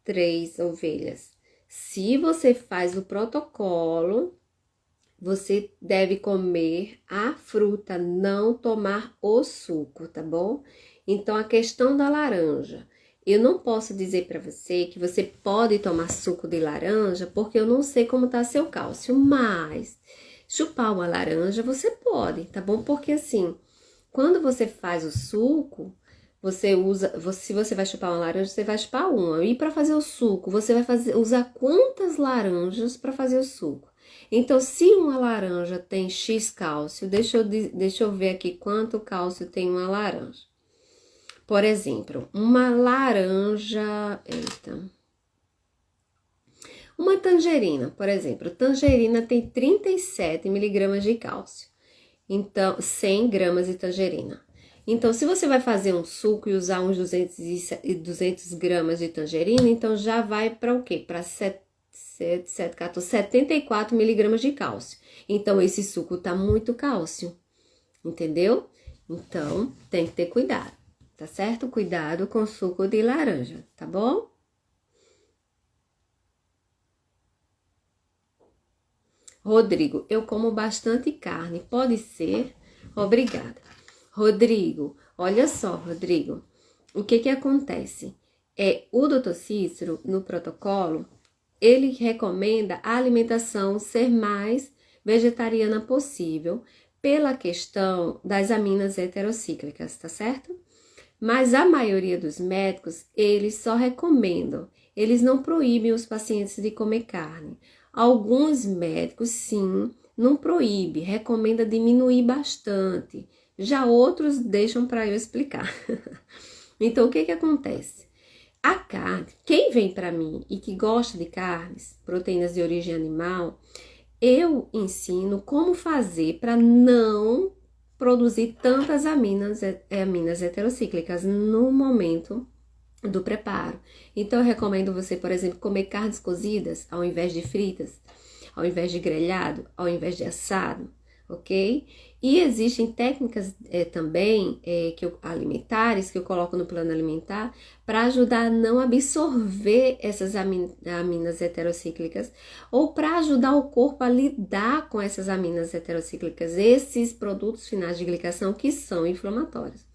3 ovelhas. Se você faz o protocolo, você deve comer a fruta, não tomar o suco, tá bom? Então, a questão da laranja. Eu não posso dizer para você que você pode tomar suco de laranja, porque eu não sei como tá seu cálcio, mas chupar uma laranja você pode, tá bom? Porque assim, quando você faz o suco, se você vai chupar uma laranja, você vai chupar uma. E para fazer o suco, você vai usar quantas laranjas para fazer o suco? Então, se uma laranja tem X cálcio, deixa eu ver aqui quanto cálcio tem uma laranja. Por exemplo, uma laranja, uma tangerina, por exemplo, tangerina tem 37 miligramas de cálcio, então 100 gramas de tangerina. Então, se você vai fazer um suco e usar uns 200 gramas de tangerina, então já vai para o quê? Para 74 miligramas de cálcio. Então, esse suco tá muito cálcio, entendeu? Então, tem que ter cuidado. Tá certo? Cuidado com suco de laranja, tá bom? Rodrigo, eu como bastante carne, pode ser? Obrigada. Rodrigo, olha só, Rodrigo, o que acontece? O Dr. Cícero, no protocolo, ele recomenda a alimentação ser mais vegetariana possível, pela questão das aminas heterocíclicas, tá certo? Mas a maioria dos médicos, eles só recomendam, eles não proíbem os pacientes de comer carne. Alguns médicos, sim, não proíbem, recomenda diminuir bastante. Já outros deixam para eu explicar. Então, o que acontece? A carne, quem vem para mim e que gosta de carnes, proteínas de origem animal, eu ensino como fazer para não produzir tantas aminas heterocíclicas no momento do preparo. Então, eu recomendo você, por exemplo, comer carnes cozidas ao invés de fritas, ao invés de grelhado, ao invés de assado, ok? E existem técnicas também alimentares que eu coloco no plano alimentar para ajudar a não absorver essas aminas heterocíclicas ou para ajudar o corpo a lidar com essas aminas heterocíclicas, esses produtos finais de glicação que são inflamatórios,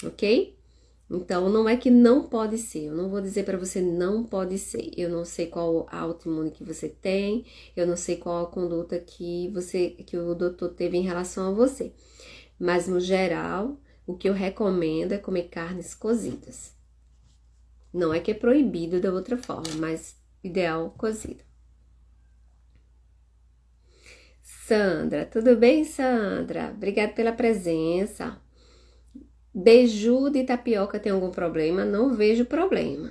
ok? Então, não é que não pode ser, eu não vou dizer para você não pode ser. Eu não sei qual autoimune que você tem, eu não sei qual a conduta que o doutor teve em relação a você. Mas, no geral, o que eu recomendo é comer carnes cozidas. Não é que é proibido da outra forma, mas ideal cozida. Sandra, tudo bem, Sandra? Obrigada pela presença. Beiju de tapioca tem algum problema? Não vejo problema.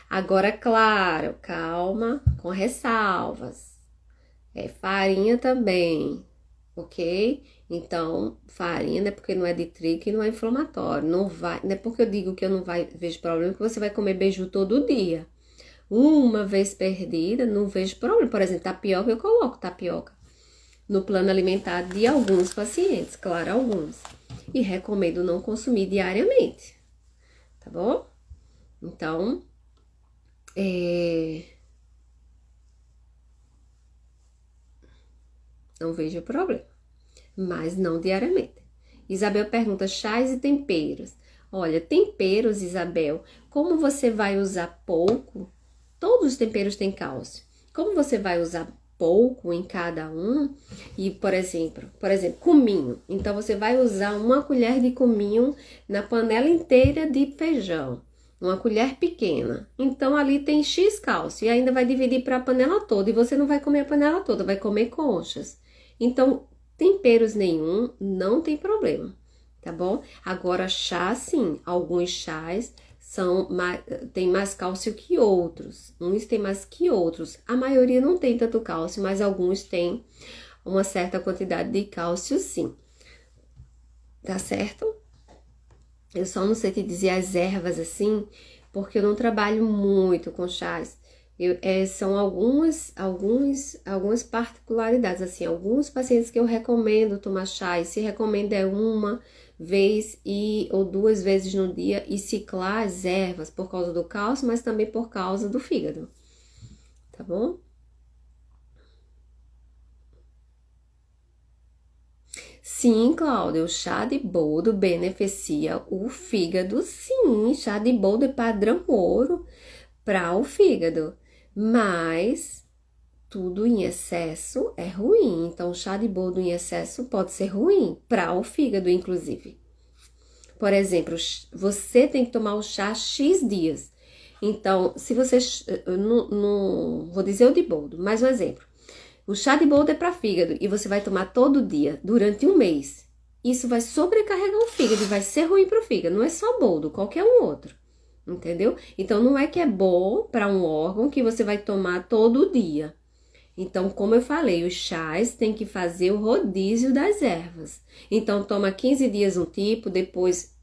Agora, claro, calma, com ressalvas. Farinha também, ok? Então, farinha não é porque não é de trigo e não é inflamatório. Não é porque eu digo que eu não vejo problema que você vai comer beiju todo dia. Uma vez perdida, não vejo problema. Por exemplo, tapioca, eu coloco tapioca no plano alimentar de alguns pacientes, claro, alguns. E recomendo não consumir diariamente, tá bom? Então, não vejo problema, mas não diariamente. Isabel pergunta, chás e temperos. Olha, temperos, Isabel, como você vai usar pouco, todos os temperos têm cálcio. Como você vai usar pouco em cada um, e por exemplo, cominho. Então, você vai usar uma colher de cominho na panela inteira de feijão. Uma colher pequena. Então, ali tem X cálcio e ainda vai dividir para a panela toda. E você não vai comer a panela toda, vai comer conchas. Então, temperos nenhum, não tem problema, tá bom? Agora, chá, sim. Alguns chás tem mais cálcio que outros. Uns tem mais que outros. A maioria não tem tanto cálcio, mas alguns têm uma certa quantidade de cálcio, sim. Tá certo? Eu só não sei te dizer as ervas assim, porque eu não trabalho muito com chás. São algumas particularidades, assim, alguns pacientes que eu recomendo tomar chá, e se recomenda é uma vez ou 2 vezes no dia, e ciclar as ervas por causa do cálcio, mas também por causa do fígado, tá bom? Sim, Cláudia, o chá de boldo beneficia o fígado, sim, chá de boldo é padrão ouro para o fígado, mas tudo em excesso é ruim, então chá de boldo em excesso pode ser ruim para o fígado, inclusive. Por exemplo, você tem que tomar o chá X dias. Então, se você, não vou dizer o de boldo, mas um exemplo. O chá de boldo é para fígado e você vai tomar todo dia durante um mês. Isso vai sobrecarregar o fígado e vai ser ruim para o fígado. Não é só boldo, qualquer um outro. Entendeu? Então, não é que é bom para um órgão que você vai tomar todo dia. Então, como eu falei, os chás tem que fazer o rodízio das ervas. Então, toma 15 dias um tipo, depois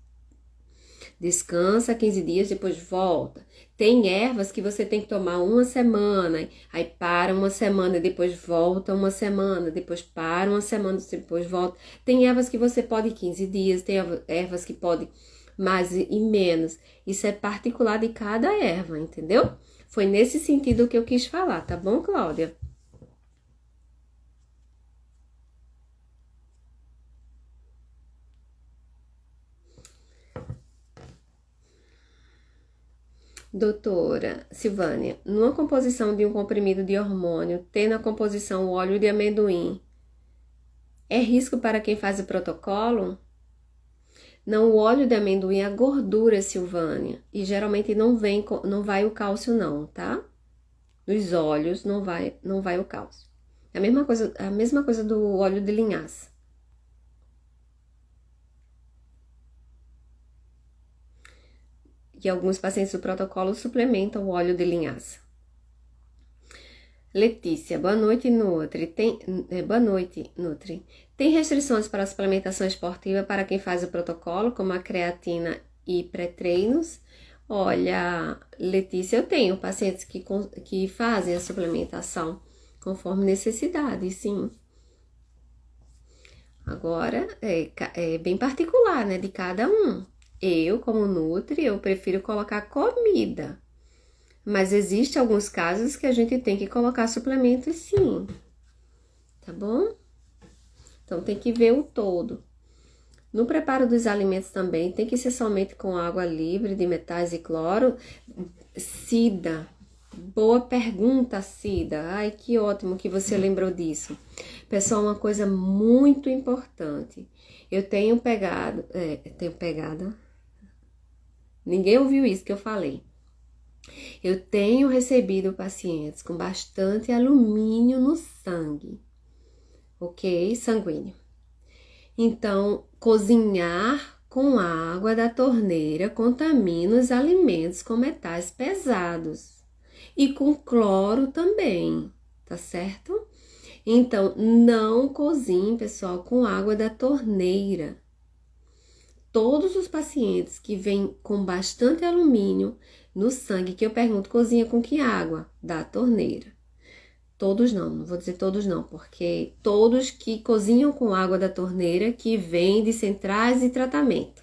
descansa 15 dias, depois volta. Tem ervas que você tem que tomar uma semana, aí para uma semana, depois volta uma semana, depois para uma semana, depois volta. Tem ervas que você pode 15 dias, tem ervas que pode mais e menos. Isso é particular de cada erva, entendeu? Foi nesse sentido que eu quis falar, tá bom, Cláudia? Doutora Silvânia, numa composição de um comprimido de hormônio, tendo a composição óleo de amendoim, é risco para quem faz o protocolo? Não, o óleo de amendoim é a gordura, Silvânia, e geralmente não vai o cálcio não, tá? Nos óleos não vai o cálcio. É a mesma coisa do óleo de linhaça. E alguns pacientes do protocolo suplementam o óleo de linhaça. Letícia, boa noite, Nutri. Boa noite, Nutri. Tem restrições para a suplementação esportiva para quem faz o protocolo, como a creatina e pré-treinos? Olha, Letícia, eu tenho pacientes que fazem a suplementação conforme necessidade, sim. Agora, é bem particular, né, de cada um. Eu, como Nutri, eu prefiro colocar comida. Mas existe alguns casos que a gente tem que colocar suplementos, sim. Tá bom? Então, tem que ver o todo. No preparo dos alimentos também, tem que ser somente com água livre de metais e cloro. Cida. Boa pergunta, Cida. Ai, que ótimo que você lembrou disso. Pessoal, uma coisa muito importante. Eu tenho pegado... Ninguém ouviu isso que eu falei. Eu tenho recebido pacientes com bastante alumínio no sangue. ok? Sanguíneo. Então, cozinhar com água da torneira contamina os alimentos com metais pesados e com cloro também, tá certo? Então, não cozinhe, pessoal, com água da torneira. Todos os pacientes que vêm com bastante alumínio no sangue, que eu pergunto, cozinha com que água? Da torneira. Todos não vou dizer todos não, porque todos que cozinham com água da torneira que vem de centrais de tratamento,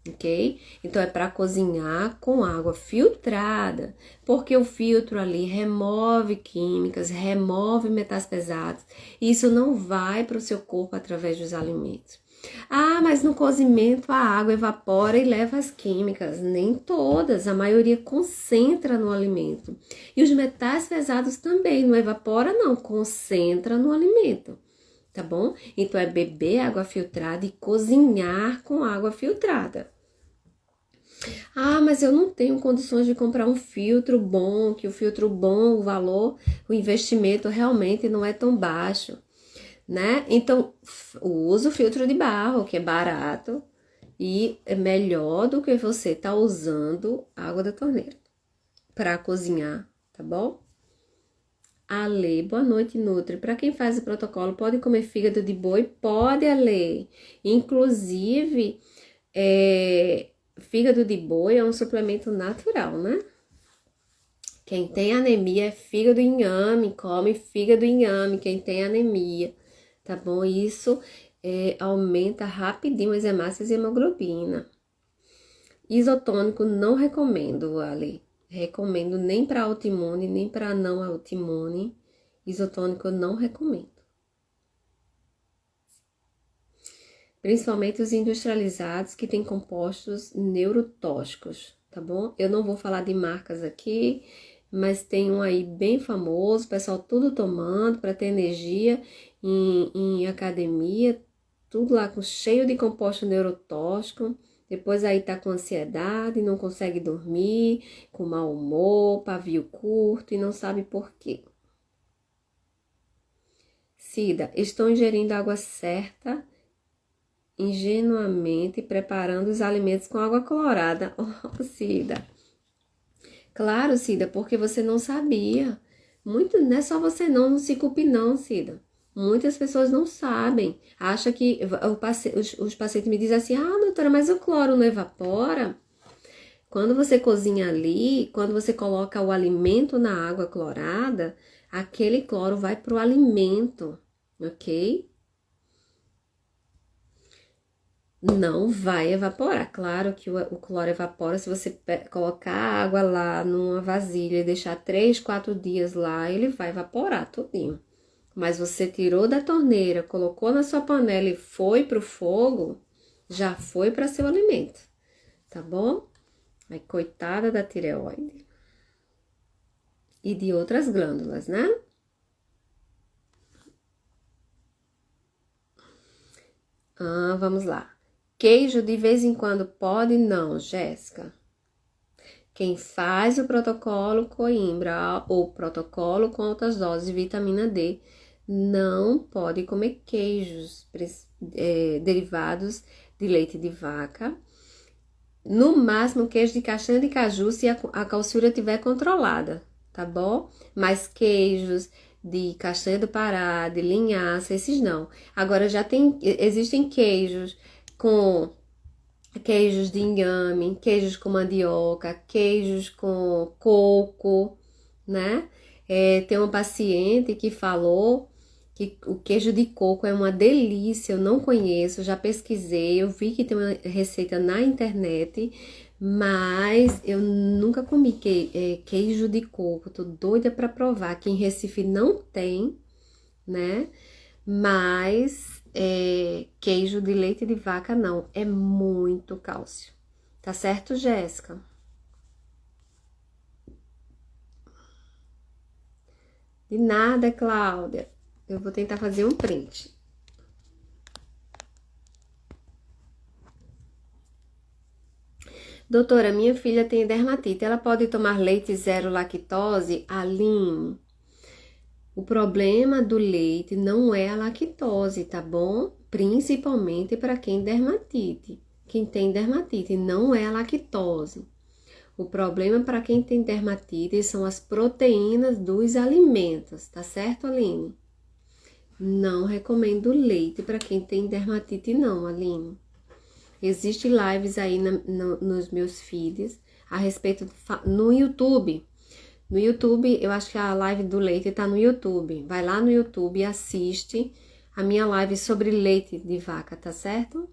ok? Então, é para cozinhar com água filtrada, porque o filtro ali remove químicas, remove metais pesados, e isso não vai para o seu corpo através dos alimentos. Ah, mas no cozimento a água evapora e leva as químicas. Nem todas, a maioria concentra no alimento. E os metais pesados também, não evapora não, concentra no alimento, tá bom? Então é beber água filtrada e cozinhar com água filtrada. Ah, mas eu não tenho condições de comprar um filtro bom, que o filtro bom, o valor, o investimento realmente não é tão baixo, né? Então, usa o filtro de barro, que é barato e é melhor do que você tá usando água da torneira para cozinhar, tá bom? Ale, boa noite, Nutri. Para quem faz o protocolo, pode comer fígado de boi? Pode, Ale. Inclusive, fígado de boi é um suplemento natural, né? Quem tem anemia é fígado e inhame, come fígado e inhame, quem tem anemia, tá bom? Isso aumenta rapidinho as hemácias e hemoglobina. Isotônico não recomendo, Ale. Recomendo nem para autoimune, nem para não autoimune. Isotônico eu não recomendo. Principalmente os industrializados que têm compostos neurotóxicos, tá bom? Eu não vou falar de marcas aqui, mas tem um aí bem famoso, o pessoal tudo tomando para ter energia em academia, tudo lá cheio de composto neurotóxico. Depois aí tá com ansiedade, não consegue dormir, com mau humor, pavio curto e não sabe por quê. Cida, estou ingerindo a água certa, ingenuamente preparando os alimentos com água clorada. Oh, Cida. Claro, Cida, porque você não sabia. Muito, não é só você não se culpe não, Cida. Muitas pessoas não sabem. Acha que os pacientes me dizem assim: ah, doutora, mas o cloro não evapora? Quando você cozinha ali, quando você coloca o alimento na água clorada, aquele cloro vai pro alimento, ok? Não vai evaporar. Claro que o cloro evapora se você colocar a água lá numa vasilha e deixar 3, 4 dias lá, ele vai evaporar tudinho. Mas você tirou da torneira, colocou na sua panela e foi pro fogo, já foi para seu alimento, tá bom? Aí, coitada da tireoide e de outras glândulas, né? Vamos lá. Queijo de vez em quando pode? Não, Jéssica. Quem faz o protocolo Coimbra ou protocolo com altas doses de vitamina D não pode comer queijos derivados de leite de vaca. No máximo, queijo de castanha de caju se a calciúria estiver controlada, tá bom? Mas queijos de castanha do Pará, de linhaça, esses não. Agora, existem queijos de inhame, queijos com mandioca, queijos com coco, né? Tem uma paciente que falou que o queijo de coco é uma delícia, eu não conheço, já pesquisei, eu vi que tem uma receita na internet, mas eu nunca comi queijo de coco, tô doida para provar. Aqui em Recife não tem, né? Mas queijo de leite de vaca não, é muito cálcio. Tá certo, Jéssica? De nada, Cláudia. Eu vou tentar fazer um print. Doutora, minha filha tem dermatite, ela pode tomar leite zero lactose? Aline, O problema do leite não é a lactose, tá bom? Principalmente para quem tem dermatite, não é a lactose. O problema para quem tem dermatite são as proteínas dos alimentos, tá certo, Aline? Não recomendo leite para quem tem dermatite não, Aline. Existem lives aí nos meus feeds a respeito no YouTube. No YouTube, eu acho que a live do leite tá no YouTube. Vai lá no YouTube e assiste a minha live sobre leite de vaca, tá certo?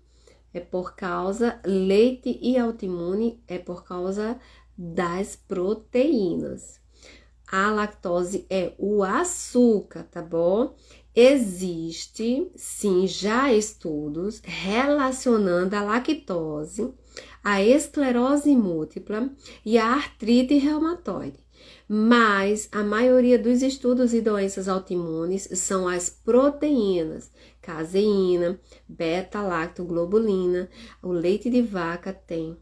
É por causa, leite e autoimune é por causa das proteínas. A lactose é o açúcar, tá bom? Existe, sim, já estudos relacionando a lactose, a esclerose múltipla e a artrite reumatoide. Mas a maioria dos estudos e doenças autoimunes são as proteínas, caseína, beta-lactoglobulina. O leite de vaca tem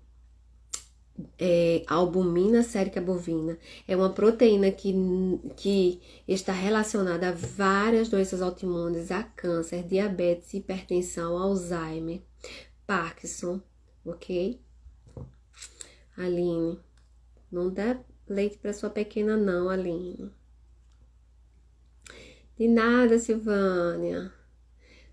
albumina sérica bovina. É uma proteína que está relacionada a várias doenças autoimunes, a câncer, diabetes, hipertensão, Alzheimer, Parkinson, ok? Aline, não dá leite para sua pequena não, Aline. De nada, Silvânia.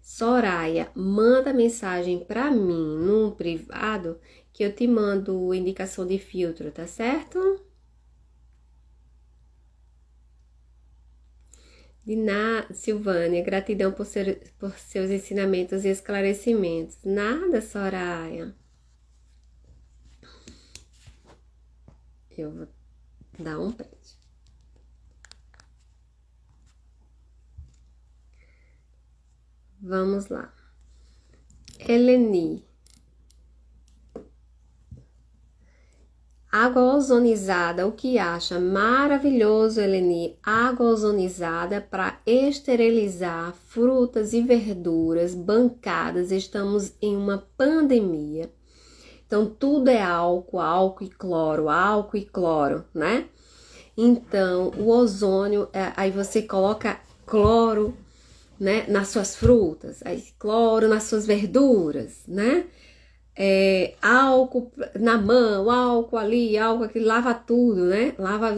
Soraya, manda mensagem para mim no privado que eu te mando indicação de filtro, tá certo? De nada, Silvânia, gratidão por seus ensinamentos e esclarecimentos. Nada, Soraya. Eu vou dar um print. Vamos lá. Eleni. Água ozonizada, o que acha? Maravilhoso, Eleni. Água ozonizada para esterilizar frutas e verduras, bancadas. Estamos em uma pandemia. Então, tudo é álcool e cloro, né? Então, o ozônio, aí você coloca cloro, né, nas suas frutas, aí cloro nas suas verduras, né? Álcool na mão, álcool ali, álcool aqui, lava tudo, né? Lava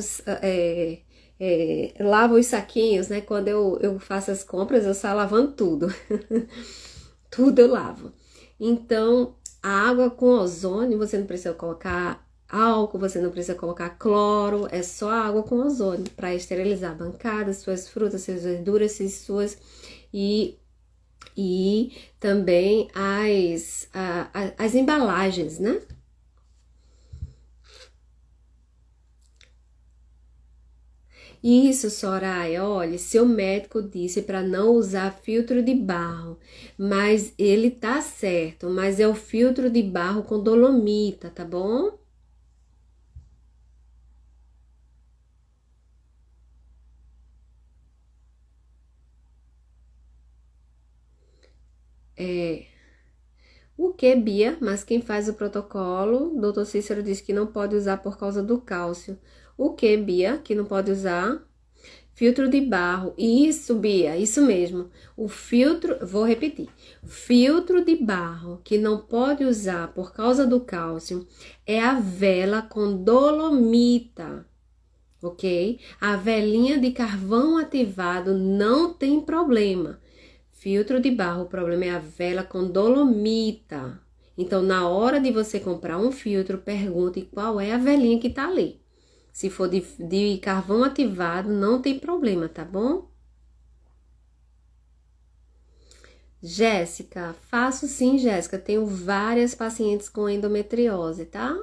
os saquinhos, né? Quando eu faço as compras, eu saio lavando tudo. Tudo eu lavo. Então, a água com ozônio, você não precisa colocar álcool, você não precisa colocar cloro, é só água com ozônio para esterilizar bancadas, suas frutas, suas verduras, suas e também as embalagens, né? Isso, Soraya, olha, seu médico disse para não usar filtro de barro, mas ele tá certo, mas é o filtro de barro com dolomita, tá bom? O que, Bia? Mas quem faz o protocolo, o doutor Cícero disse que não pode usar por causa do cálcio. O que, Bia? Que não pode usar? Filtro de barro. Isso, Bia, isso mesmo. O filtro, vou repetir. Filtro de barro que não pode usar por causa do cálcio é a vela com dolomita, ok? A velinha de carvão ativado não tem problema. Filtro de barro, o problema é a vela com dolomita. Então, na hora de você comprar um filtro, pergunte qual é a velinha que tá ali. Se for de carvão ativado, não tem problema, tá bom? Jéssica, faço sim, Jéssica. Tenho várias pacientes com endometriose, tá?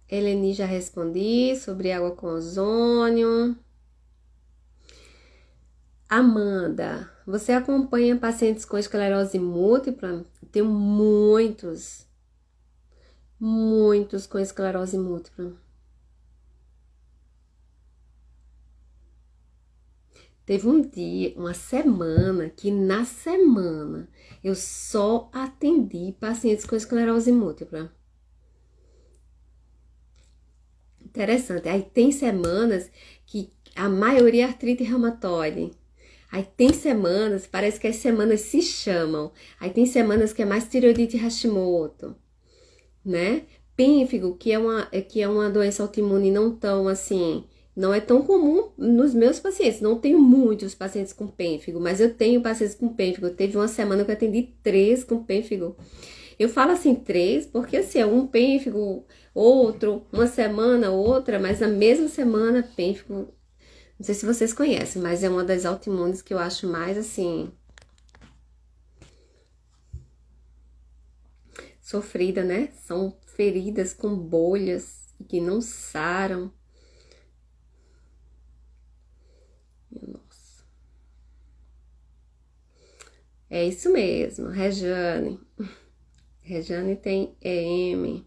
Eleni, já respondi sobre água com ozônio. Amanda, você acompanha pacientes com esclerose múltipla? Tenho muitos com esclerose múltipla. Teve um dia, uma semana, que na semana eu só atendi pacientes com esclerose múltipla. Interessante. Aí tem semanas que a maioria é artrite reumatoide. Aí tem semanas, parece que as semanas se chamam. Aí tem semanas que é mais tireoidite Hashimoto, né? Pênfigo, que é uma doença autoimune não tão assim, não é tão comum nos meus pacientes. Não tenho muitos pacientes com pênfigo, mas eu tenho pacientes com pênfigo. Teve uma semana que eu atendi 3 com pênfigo. Eu falo assim 3 porque assim, é um pênfigo, outro, uma semana, outra, mas na mesma semana pênfigo. Não sei se vocês conhecem, mas é uma das autoimunes que eu acho mais assim sofrida, né? São feridas com bolhas que não saram. Nossa. É isso mesmo, Rejane. Rejane tem EM.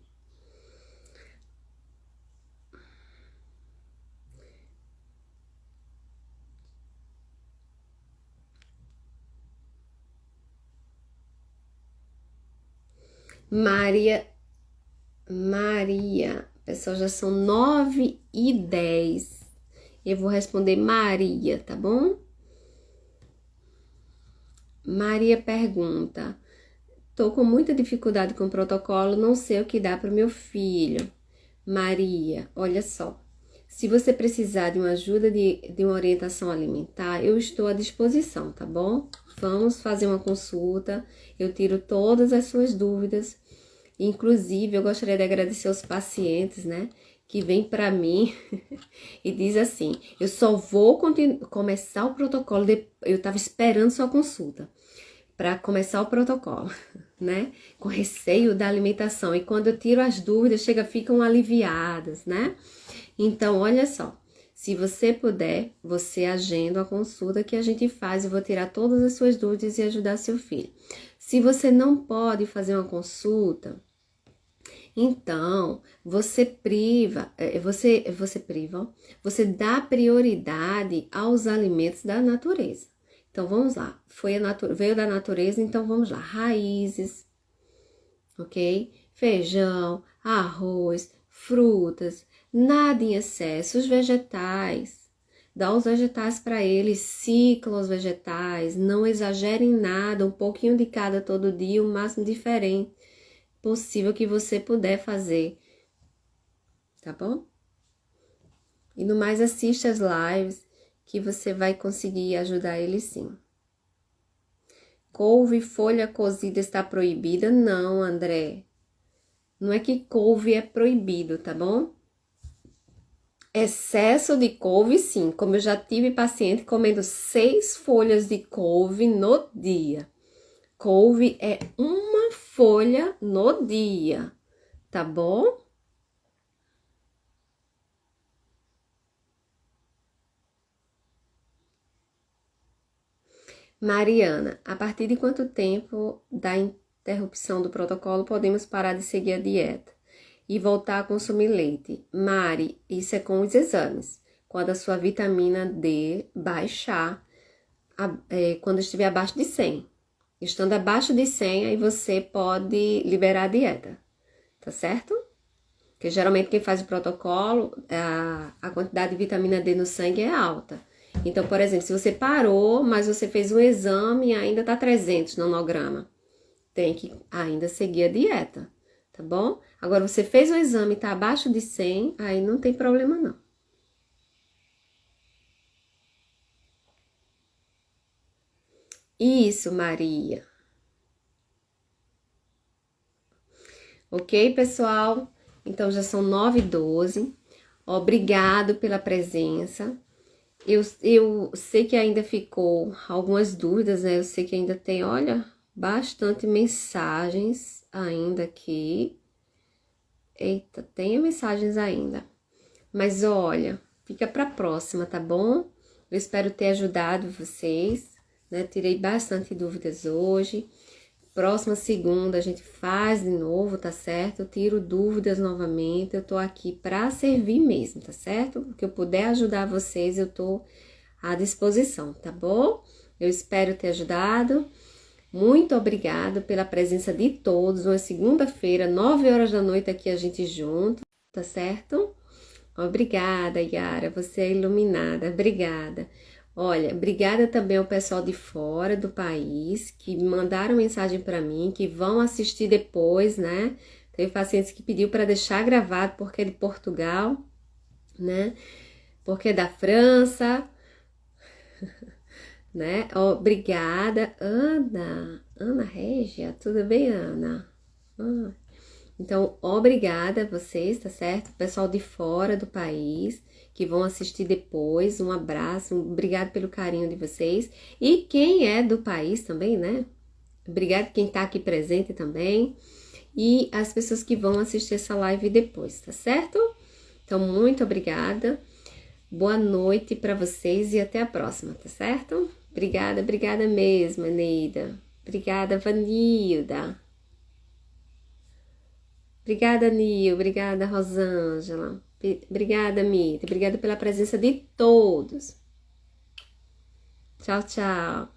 Maria, pessoal, já são 9h10. Eu vou responder Maria, tá bom? Maria pergunta: tô com muita dificuldade com o protocolo, não sei o que dá para o meu filho. Maria, olha só, se você precisar de uma ajuda de uma orientação alimentar, eu estou à disposição, tá bom? Vamos fazer uma consulta, eu tiro todas as suas dúvidas. Inclusive, eu gostaria de agradecer aos pacientes, né, que vêm para mim e diz assim: eu só vou começar o protocolo, eu estava esperando sua consulta para começar o protocolo, né, com receio da alimentação, e quando eu tiro as dúvidas, ficam aliviadas, né? Então, olha só, se você puder, você agenda a consulta que a gente faz, eu vou tirar todas as suas dúvidas e ajudar seu filho. Se você não pode fazer uma consulta, então você você dá prioridade aos alimentos da natureza. Então vamos lá, veio da natureza, então vamos lá, raízes, ok? Feijão, arroz, frutas, nada em excesso, os vegetais. Dá os vegetais para eles, cicla os vegetais, não exagerem nada, um pouquinho de cada todo dia, o máximo diferente possível que você puder fazer, tá bom? E no mais, assista as lives que você vai conseguir ajudar eles sim. Couve, folha cozida está proibida? Não, André. Não é que couve é proibido, tá bom? Excesso de couve, sim. Como eu já tive paciente comendo 6 folhas de couve no dia. Couve é uma folha no dia, tá bom? Mariana, a partir de quanto tempo da interrupção do protocolo podemos parar de seguir a dieta e voltar a consumir leite? Mari, isso é com os exames. Quando a sua vitamina D baixar, quando estiver abaixo de 100. Estando abaixo de 100, aí você pode liberar a dieta, tá certo? Porque geralmente quem faz o protocolo, a quantidade de vitamina D no sangue é alta. Então, por exemplo, se você parou, mas você fez um exame e ainda tá 300 nanograma, tem que ainda seguir a dieta, tá bom? Agora, você fez o exame e tá abaixo de 100, aí não tem problema não. Isso, Maria. Ok, pessoal? Então, já são 9h12. Obrigado pela presença. Eu sei que ainda ficou algumas dúvidas, né? Eu sei que ainda tem, olha, bastante mensagens ainda aqui. Eita, tem mensagens ainda. Mas olha, fica para a próxima, tá bom? Eu espero ter ajudado vocês, né? Tirei bastante dúvidas hoje. Próxima segunda a gente faz de novo, tá certo? Eu tiro dúvidas novamente. Eu tô aqui para servir mesmo, tá certo? O que eu puder ajudar vocês, eu tô à disposição, tá bom? Eu espero ter ajudado. Muito obrigada pela presença de todos. Uma segunda-feira, 9 horas da noite aqui a gente junto, tá certo? Obrigada, Yara, você é iluminada, obrigada. Olha, obrigada também ao pessoal de fora do país que mandaram mensagem para mim, que vão assistir depois, né? Teve pacientes que pediu para deixar gravado porque é de Portugal, né? Porque é da França, né? Obrigada, Ana Régia, tudo bem, Ana? Então, obrigada a vocês, tá certo? Pessoal de fora do país que vão assistir depois, um abraço, obrigado pelo carinho de vocês. E quem é do país também, né? Obrigado quem tá aqui presente também. E as pessoas que vão assistir essa live depois, tá certo? Então, muito obrigada. Boa noite para vocês e até a próxima, tá certo? Obrigada, obrigada mesmo, Neida. Obrigada, Vanilda. Obrigada, Nil. Obrigada, Rosângela. Obrigada, Mita. Obrigada pela presença de todos. Tchau, tchau.